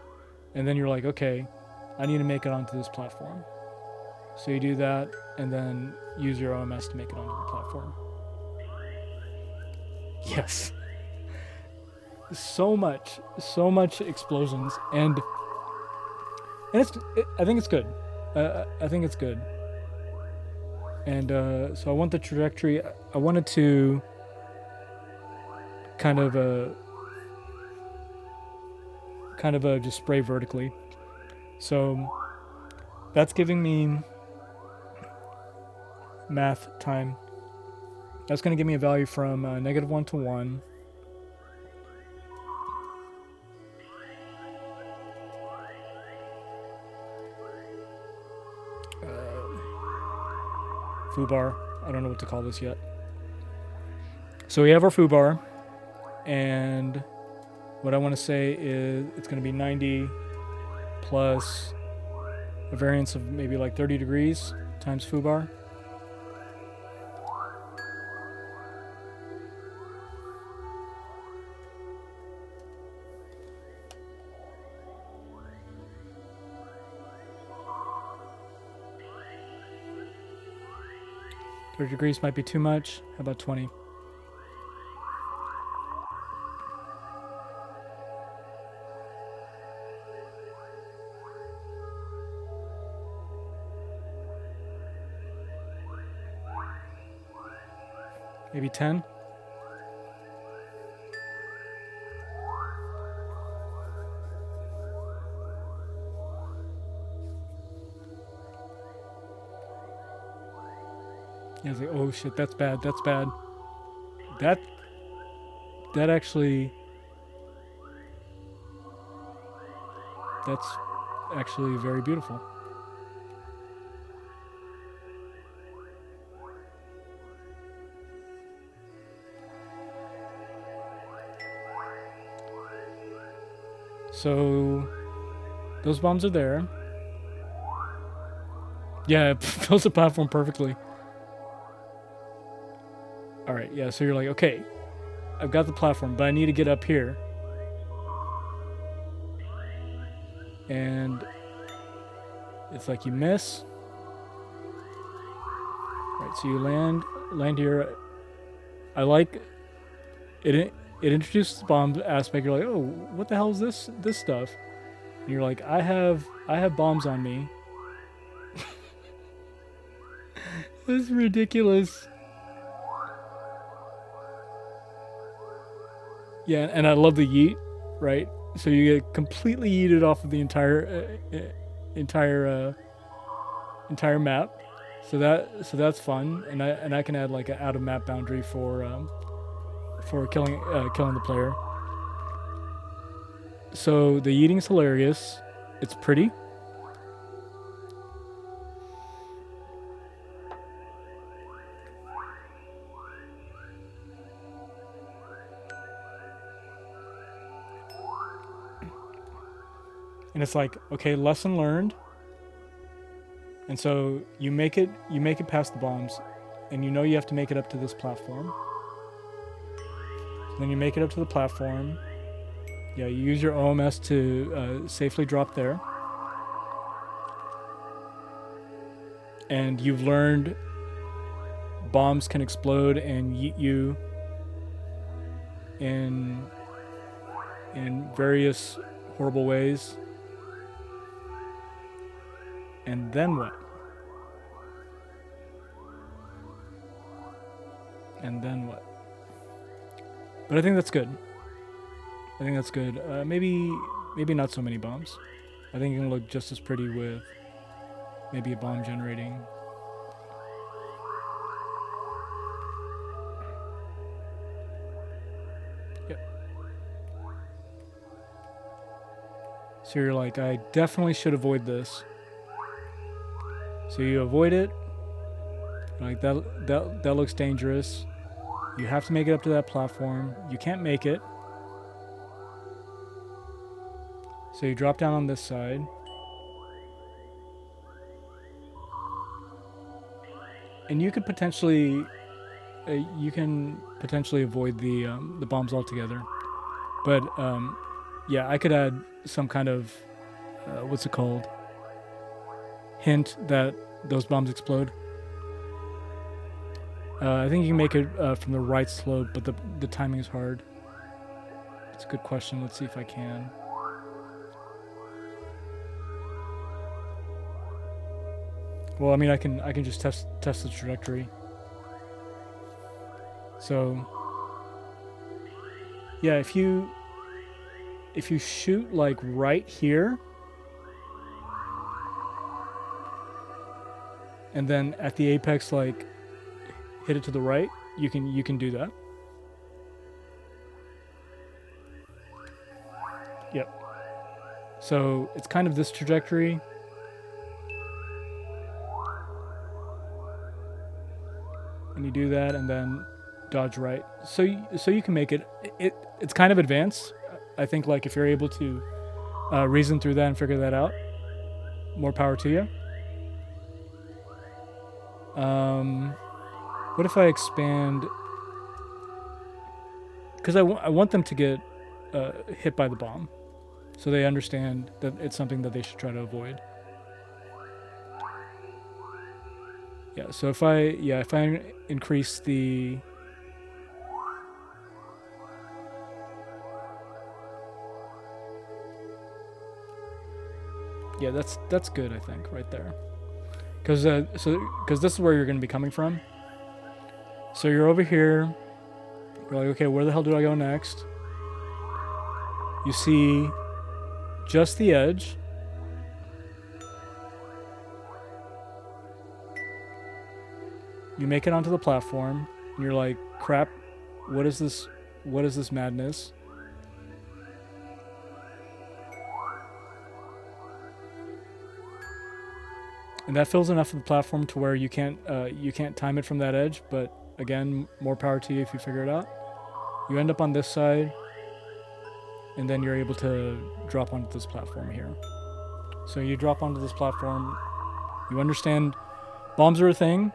and then you're like, okay, I need to make it onto this platform. So you do that, and then use your OMS to make it onto the platform. Yes. So much explosions, and I think it's good. I think it's good. And so I want the trajectory. I wanted to kind of just spray vertically. So that's giving me math time. That's going to give me a value from -1 to 1. Foobar. I don't know what to call this yet. So we have our foobar, and what I want to say is it's going to be 90 plus a variance of maybe like 30 degrees times foobar. $30 degrees might be too much. How about 20? Maybe 10? Yeah, it's like, oh shit, that's bad, that's bad. That actually, that's actually very beautiful. So those bombs are there. Yeah, it fills the platform perfectly. Alright, yeah, so you're like, okay, I've got the platform, but I need to get up here. And it's like you miss. Right, so you land here. I like it. It introduces the bomb aspect. You're like, oh, what the hell is this stuff? And you're like, I have bombs on me. This is ridiculous. Yeah, and I love the yeet, right? So you get completely yeeted off of the entire map. So that's fun, and I can add like an out of map boundary for killing the player. So the yeeting's hilarious. It's pretty. And it's like, okay, lesson learned. And so you make it past the bombs, and you know you have to make it up to this platform. So then you make it up to the platform. Yeah, you use your OMS to safely drop there. And you've learned bombs can explode and yeet you in various horrible ways. And then what? And then what? But I think that's good. Maybe not so many bombs. I think it can look just as pretty with maybe a bomb generating. Yep. So you're like, I definitely should avoid this. So you avoid it. Like that looks dangerous. You have to make it up to that platform. You can't make it. So you drop down on this side. And you could potentially avoid the bombs altogether. But yeah, I could add some kind of what's it called? Hint that those bombs explode. I think you can make it from the right slope, but the timing is hard. It's a good question. Let's see if I can. Well, I mean, I can just test the trajectory. So yeah, if you shoot like right here, and then at the apex, like hit it to the right, you can do that. Yep. So it's kind of this trajectory. And you do that, and then dodge right. So you can make it. It's kind of advanced. I think like if you're able to reason through that and figure that out, more power to you. What if I expand? Because I want them to get hit by the bomb, so they understand that it's something that they should try to avoid. Yeah. So if I increase the that's good, I think, right there. Because this is where you're going to be coming from. So you're over here. You're like, okay, where the hell do I go next? You see just the edge. You make it onto the platform, and you're like, crap, what is this? What is this madness? And that fills enough of the platform to where you can't time it from that edge, but again, more power to you if you figure it out. You end up on this side, and then you're able to drop onto this platform here. So you drop onto this platform, you understand bombs are a thing.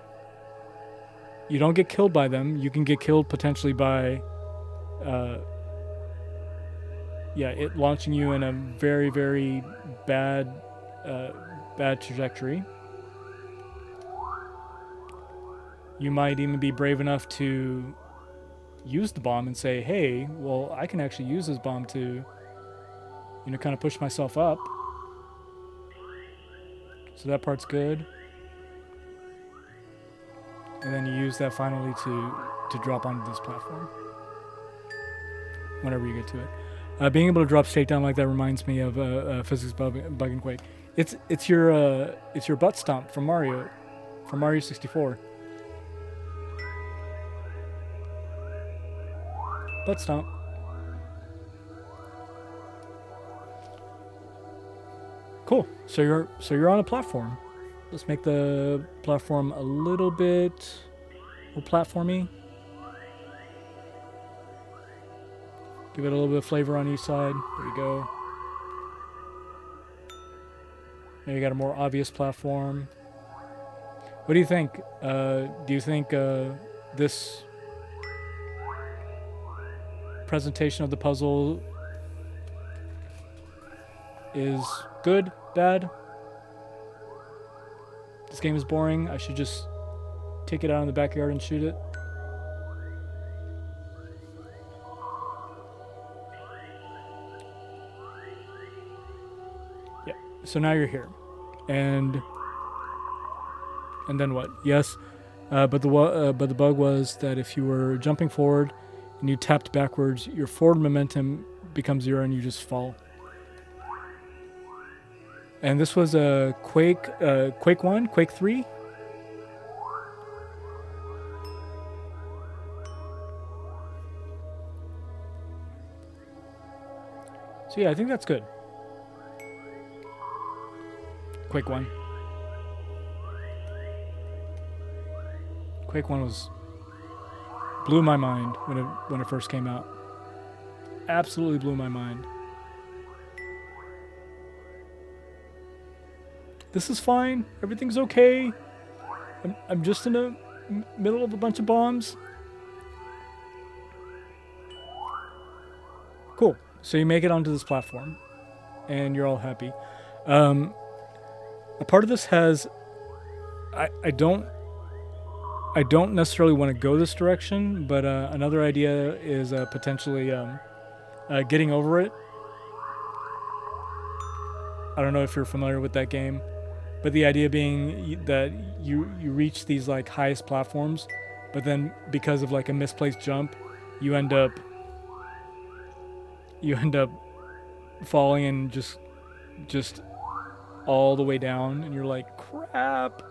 You don't get killed by them. You can get killed potentially by it launching you in a very, very bad trajectory. You might even be brave enough to use the bomb and say, hey, well, I can actually use this bomb to, kind of push myself up. So that part's good. And then you use that finally to drop onto this platform. Whenever you get to it. Being able to drop straight down like that reminds me of Physics Bug and Quake. It's your butt stomp from Mario 64. Butt stomp. Cool. So you're on a platform. Let's make the platform a little bit more platformy. Give it a little bit of flavor on each side. There you go. Now you got a more obvious platform. What do you think? Do you think this presentation of the puzzle is good, bad? This game is boring. I should just take it out in the backyard and shoot it. Yeah. So now you're here, and then what? Yes, but the bug was that if you were jumping forward and you tapped backwards, your forward momentum becomes 0 and you just fall. And this was a Quake 1, Quake 3. So yeah, I think that's good. Quake 1. Quake 1 blew my mind when it first came out. Absolutely blew my mind. This is fine. Everything's okay. I'm just in the middle of a bunch of bombs. Cool. So you make it onto this platform, and you're all happy. A part of this has... I don't necessarily want to go this direction, but another idea is potentially getting over it. I don't know if you're familiar with that game, but the idea being that you reach these like highest platforms, but then because of like a misplaced jump, you end up falling and just all the way down, and you're like, crap.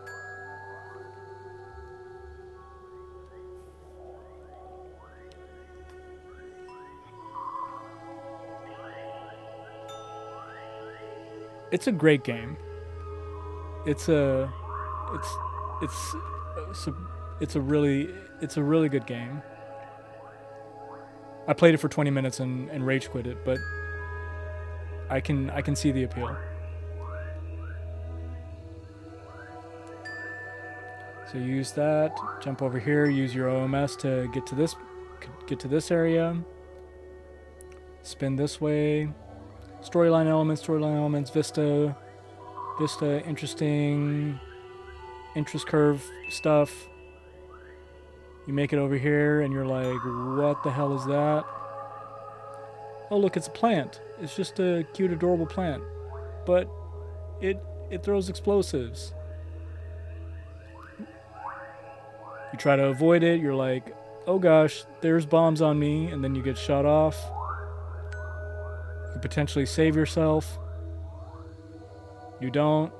It's a great game. It's a really good game. I played it for 20 minutes and rage quit it, but I can see the appeal. So you use that, jump over here, use your OMS to get to this area. Spin this way. Storyline elements, Vista, interesting, interest curve stuff. You make it over here, and you're like, what the hell is that? Oh, look, it's a plant. It's just a cute, adorable plant. But it throws explosives. You try to avoid it, you're like, oh gosh, there's bombs on me, and then you get shot off. You potentially save yourself. You don't.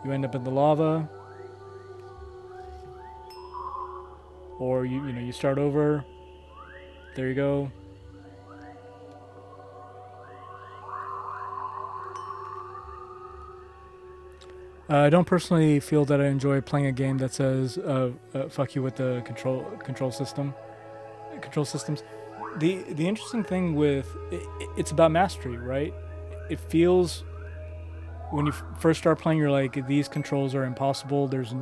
You end up in the lava. or you start over. There you go. I don't personally feel that I enjoy playing a game that says "fuck you" with the control systems. The interesting thing with it's about mastery, right? It feels when you first start playing, you're like, these controls are impossible. There's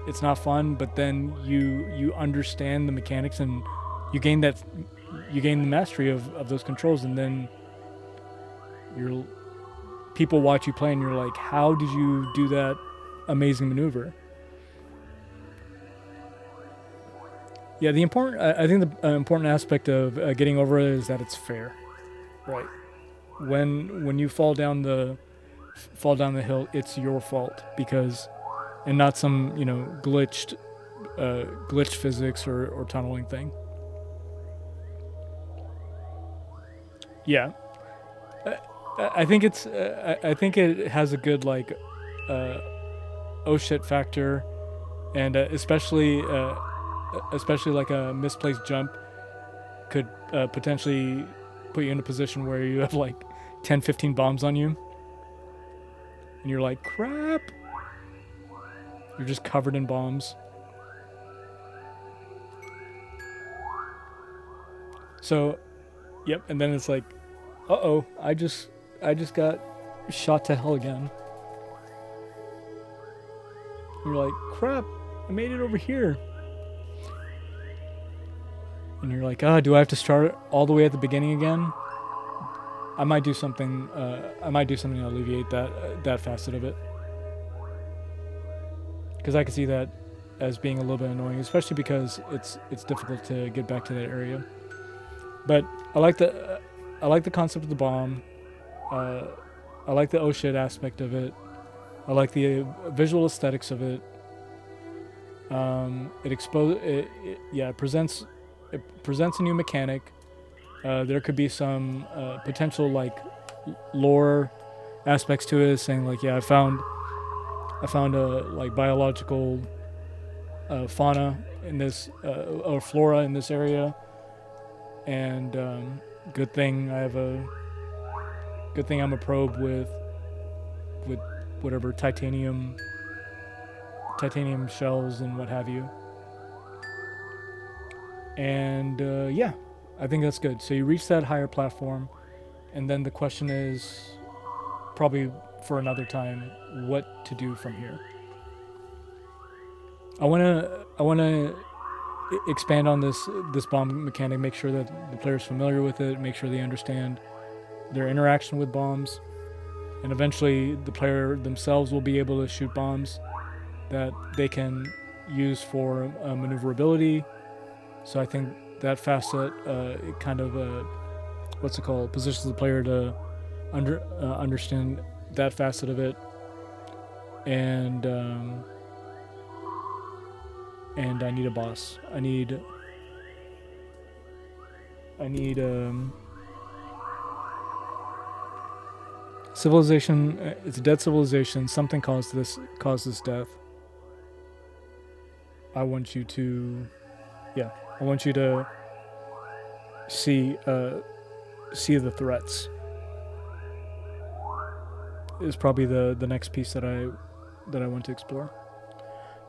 it's not fun, but then you understand the mechanics and you gain the mastery of those controls, and then you're people watch you play and you're like, how did you do that amazing maneuver? Yeah, I think the important aspect of getting over it is that it's fair, right? When you fall down the hill, it's your fault, because and not some glitched physics or tunneling thing. Yeah, I think I think it has a good uh, oh shit factor, and especially like a misplaced jump could potentially put you in a position where you have like 10, 15 bombs on you, and you're like, crap. You're just covered in bombs. So, yep, and then it's like, uh-oh, I just got shot to hell again. And you're like, crap, I made it over here. And you're like, do I have to start all the way at the beginning again? I might do something to alleviate that facet of it. Because I can see that as being a little bit annoying, especially because it's difficult to get back to that area. But I like the concept of the bomb. I like the oh shit aspect of it. I like the visual aesthetics of it. It presents a new mechanic. There could be some potential like lore aspects to it, saying like, yeah, I found a like biological fauna in this or flora in this area, and good thing I'm a probe with whatever titanium shells and what have you. And yeah, I think that's good. So you reach that higher platform, and then the question is, probably for another time, what to do from here. I wanna expand on this bomb mechanic, make sure that the player's familiar with it, make sure they understand their interaction with bombs, and eventually the player themselves will be able to shoot bombs that they can use for maneuverability. So I think that facet it kind of positions the player to understand that facet of it, and I need a boss. I need civilization. It's a dead civilization. Something caused this death. I want you to see the threats. Is probably the next piece that I want to explore.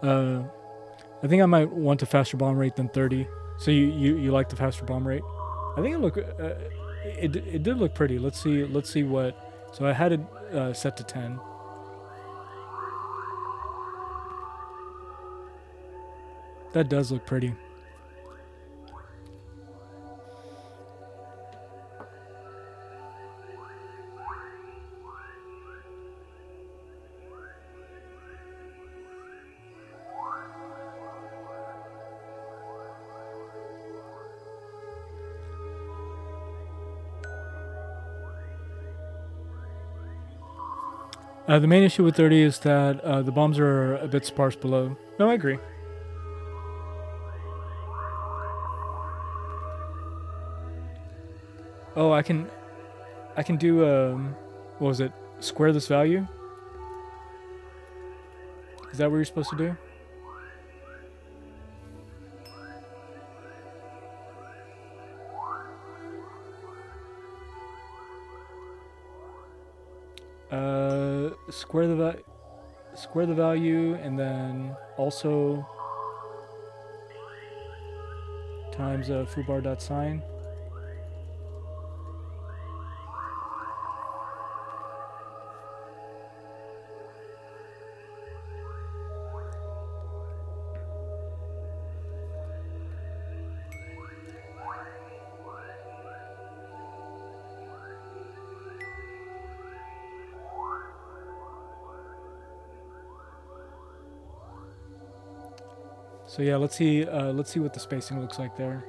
I think I might want a faster bomb rate than 30. So you like the faster bomb rate? I think it did look pretty. Let's see what. So I had it set to 10. That does look pretty. The main issue with 30 is that the bombs are a bit sparse below. No, I agree. Oh, I can do what was it? Square this value? Is that what you're supposed to do? square the value, and then also times foobar.sign. So yeah, let's see what the spacing looks like there.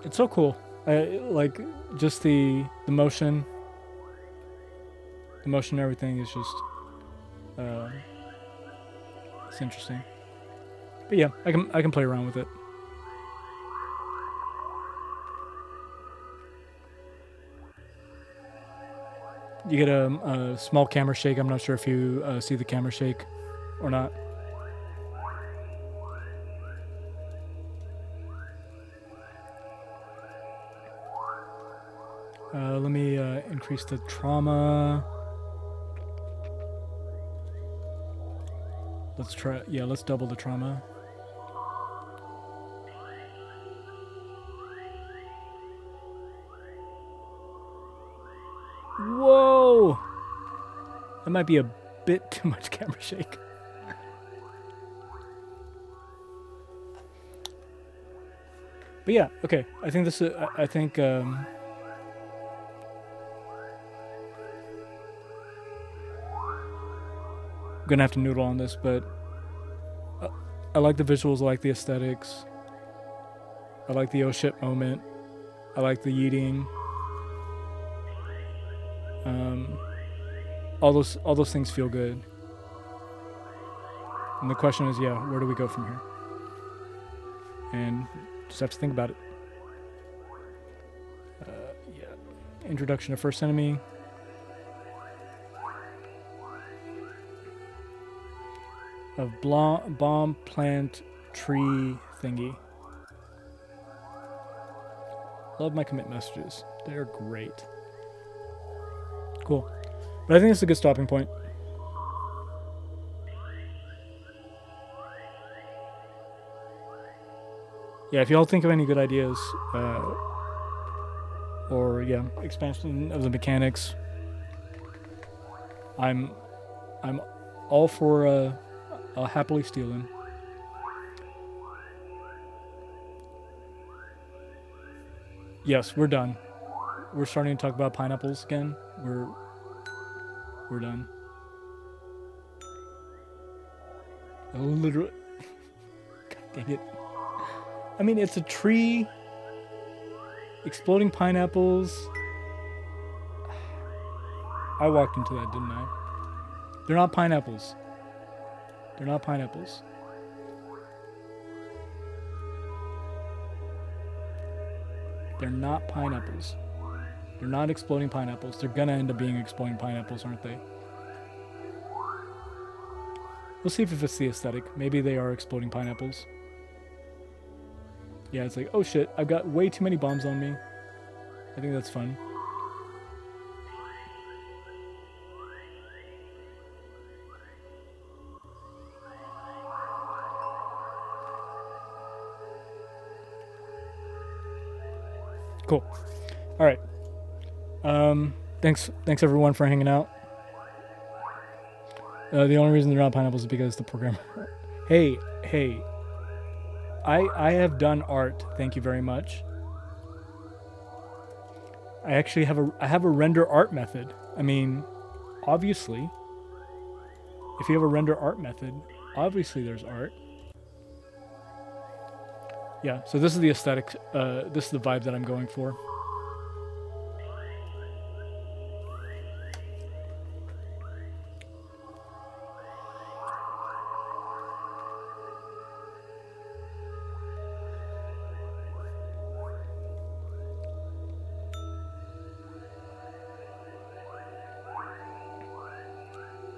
It's so cool. Like just the motion. The motion and everything is just it's interesting. But yeah, I can play around with it. You get a small camera shake. I'm not sure if you see the camera shake or not. Let me increase the trauma. Let's try. Yeah, let's double the trauma. Whoa! That might be a bit too much camera shake. But yeah, okay. I think this is. I think. I'm gonna have to noodle on this, but I like the visuals, I like the aesthetics. I like the oh shit moment. I like the yeeting. All those things feel good. And the question is, yeah, where do we go from here? And just have to think about it. Yeah. Introduction to first enemy. Of bomb plant tree thingy. Love my commit messages. They're great. Cool. But I think it's a good stopping point. Yeah, if y'all think of any good ideas, or yeah, expansion of the mechanics, I'm all for I'll happily steal in. Yes, we're done. We're starting to talk about pineapples again. We're done. Literally. God dang it. I mean, it's a tree. Exploding pineapples. I walked into that, didn't I? They're not pineapples. They're not pineapples. They're not pineapples. They're not exploding pineapples. They're gonna end up being exploding pineapples, aren't they? We'll see if it's the aesthetic. Maybe they are exploding pineapples. Yeah, it's like, oh shit, I've got way too many bombs on me. I think that's fun. Cool. All right. Thanks everyone for hanging out. The only reason they're not pineapples is because the programmer. Hey. I have done art. Thank you very much. I actually have a render art method. I mean, obviously, if you have a render art method, obviously there's art. Yeah, so this is the aesthetic, this is the vibe that I'm going for.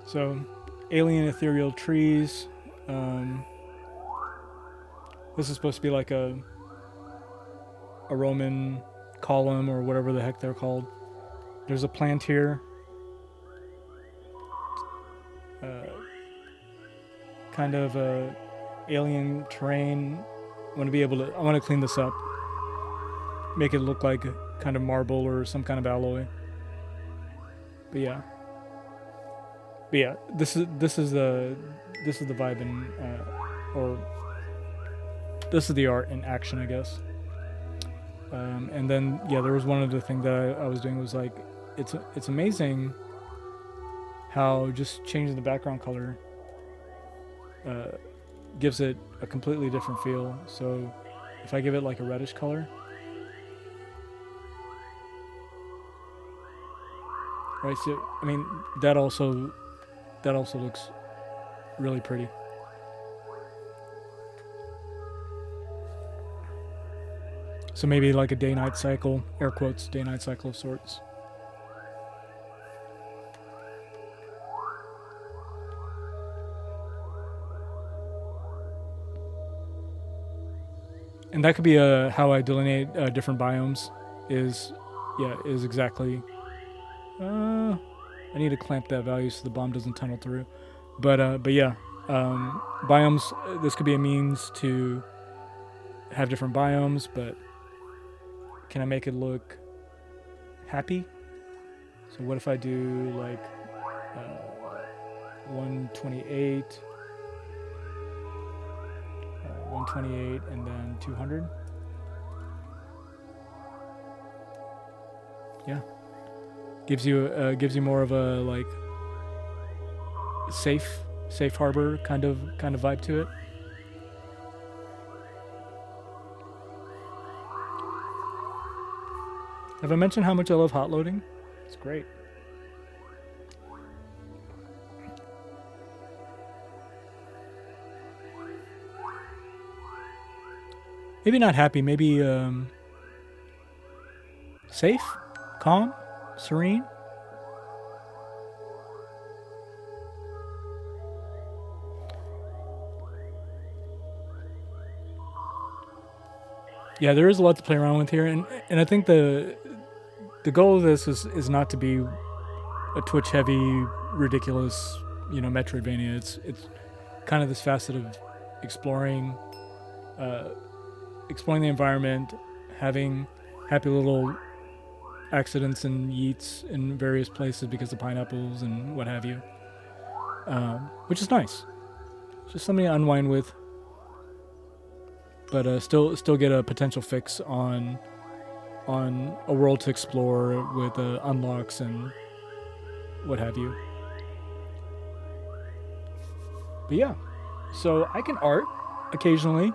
So, alien ethereal trees. This is supposed to be like a Roman column or whatever the heck they're called. There's a plant here. Kind of alien terrain. I want to clean this up. Make it look like kind of marble or some kind of alloy. But yeah, this is the vibe or this is the art in action, I guess. And then there was one other thing that I was doing was like, it's amazing how just changing the background color gives it a completely different feel. So if I give it like a reddish color, right? So I mean that also looks really pretty. So maybe like a day-night cycle, air quotes, day-night cycle of sorts. And that could be how I delineate different biomes. Is exactly. I need to clamp that value so the bomb doesn't tunnel through. But yeah, biomes. This could be a means to have different biomes, but can I make it look happy? So what if I do like 128, 128, and then 200? Yeah, gives you more of a like safe harbor kind of vibe to it. Have I mentioned how much I love hot loading? It's great. Maybe not happy, maybe safe, calm, serene. Yeah, there is a lot to play around with here, and I think the goal of this is not to be a Twitch heavy, ridiculous, Metroidvania. It's kind of this facet of exploring the environment, having happy little accidents and yeets in various places because of pineapples and what have you, which is nice. It's just something to unwind with, but still get a potential fix on a world to explore with unlocks and what have you. But yeah, so I can art occasionally.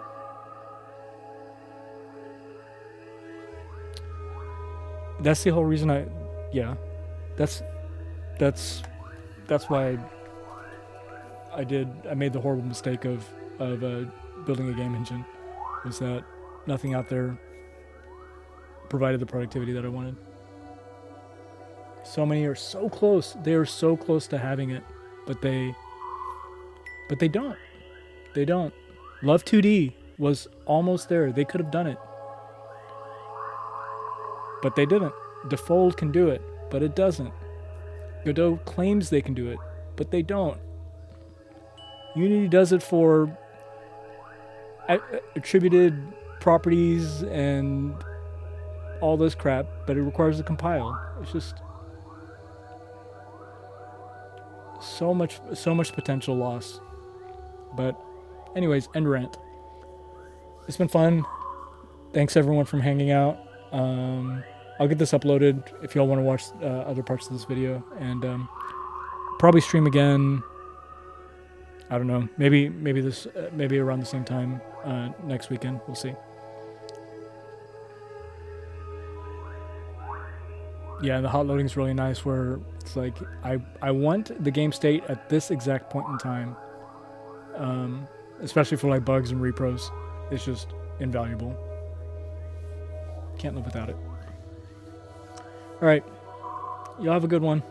That's the whole reason that's why I made the horrible mistake of building a game engine, was that nothing out there provided the productivity that I wanted. So many are so close. They are so close to having it, but they don't. They don't. Love 2D was almost there. They could have done it, but they didn't. Defold can do it, but it doesn't. Godot claims they can do it, but they don't. Unity does it for attributed properties and all this crap, but it requires a compile. It's just so much potential loss. But anyways, end rant. It's been fun. Thanks everyone for hanging out. I'll get this uploaded if y'all want to watch other parts of this video, and probably stream again. I don't know. Maybe around the same time next weekend. We'll see. Yeah, the hot loading is really nice, where it's like I want the game state at this exact point in time, especially for like bugs and repros. It's just invaluable. Can't live without it. All right, y'all have a good one.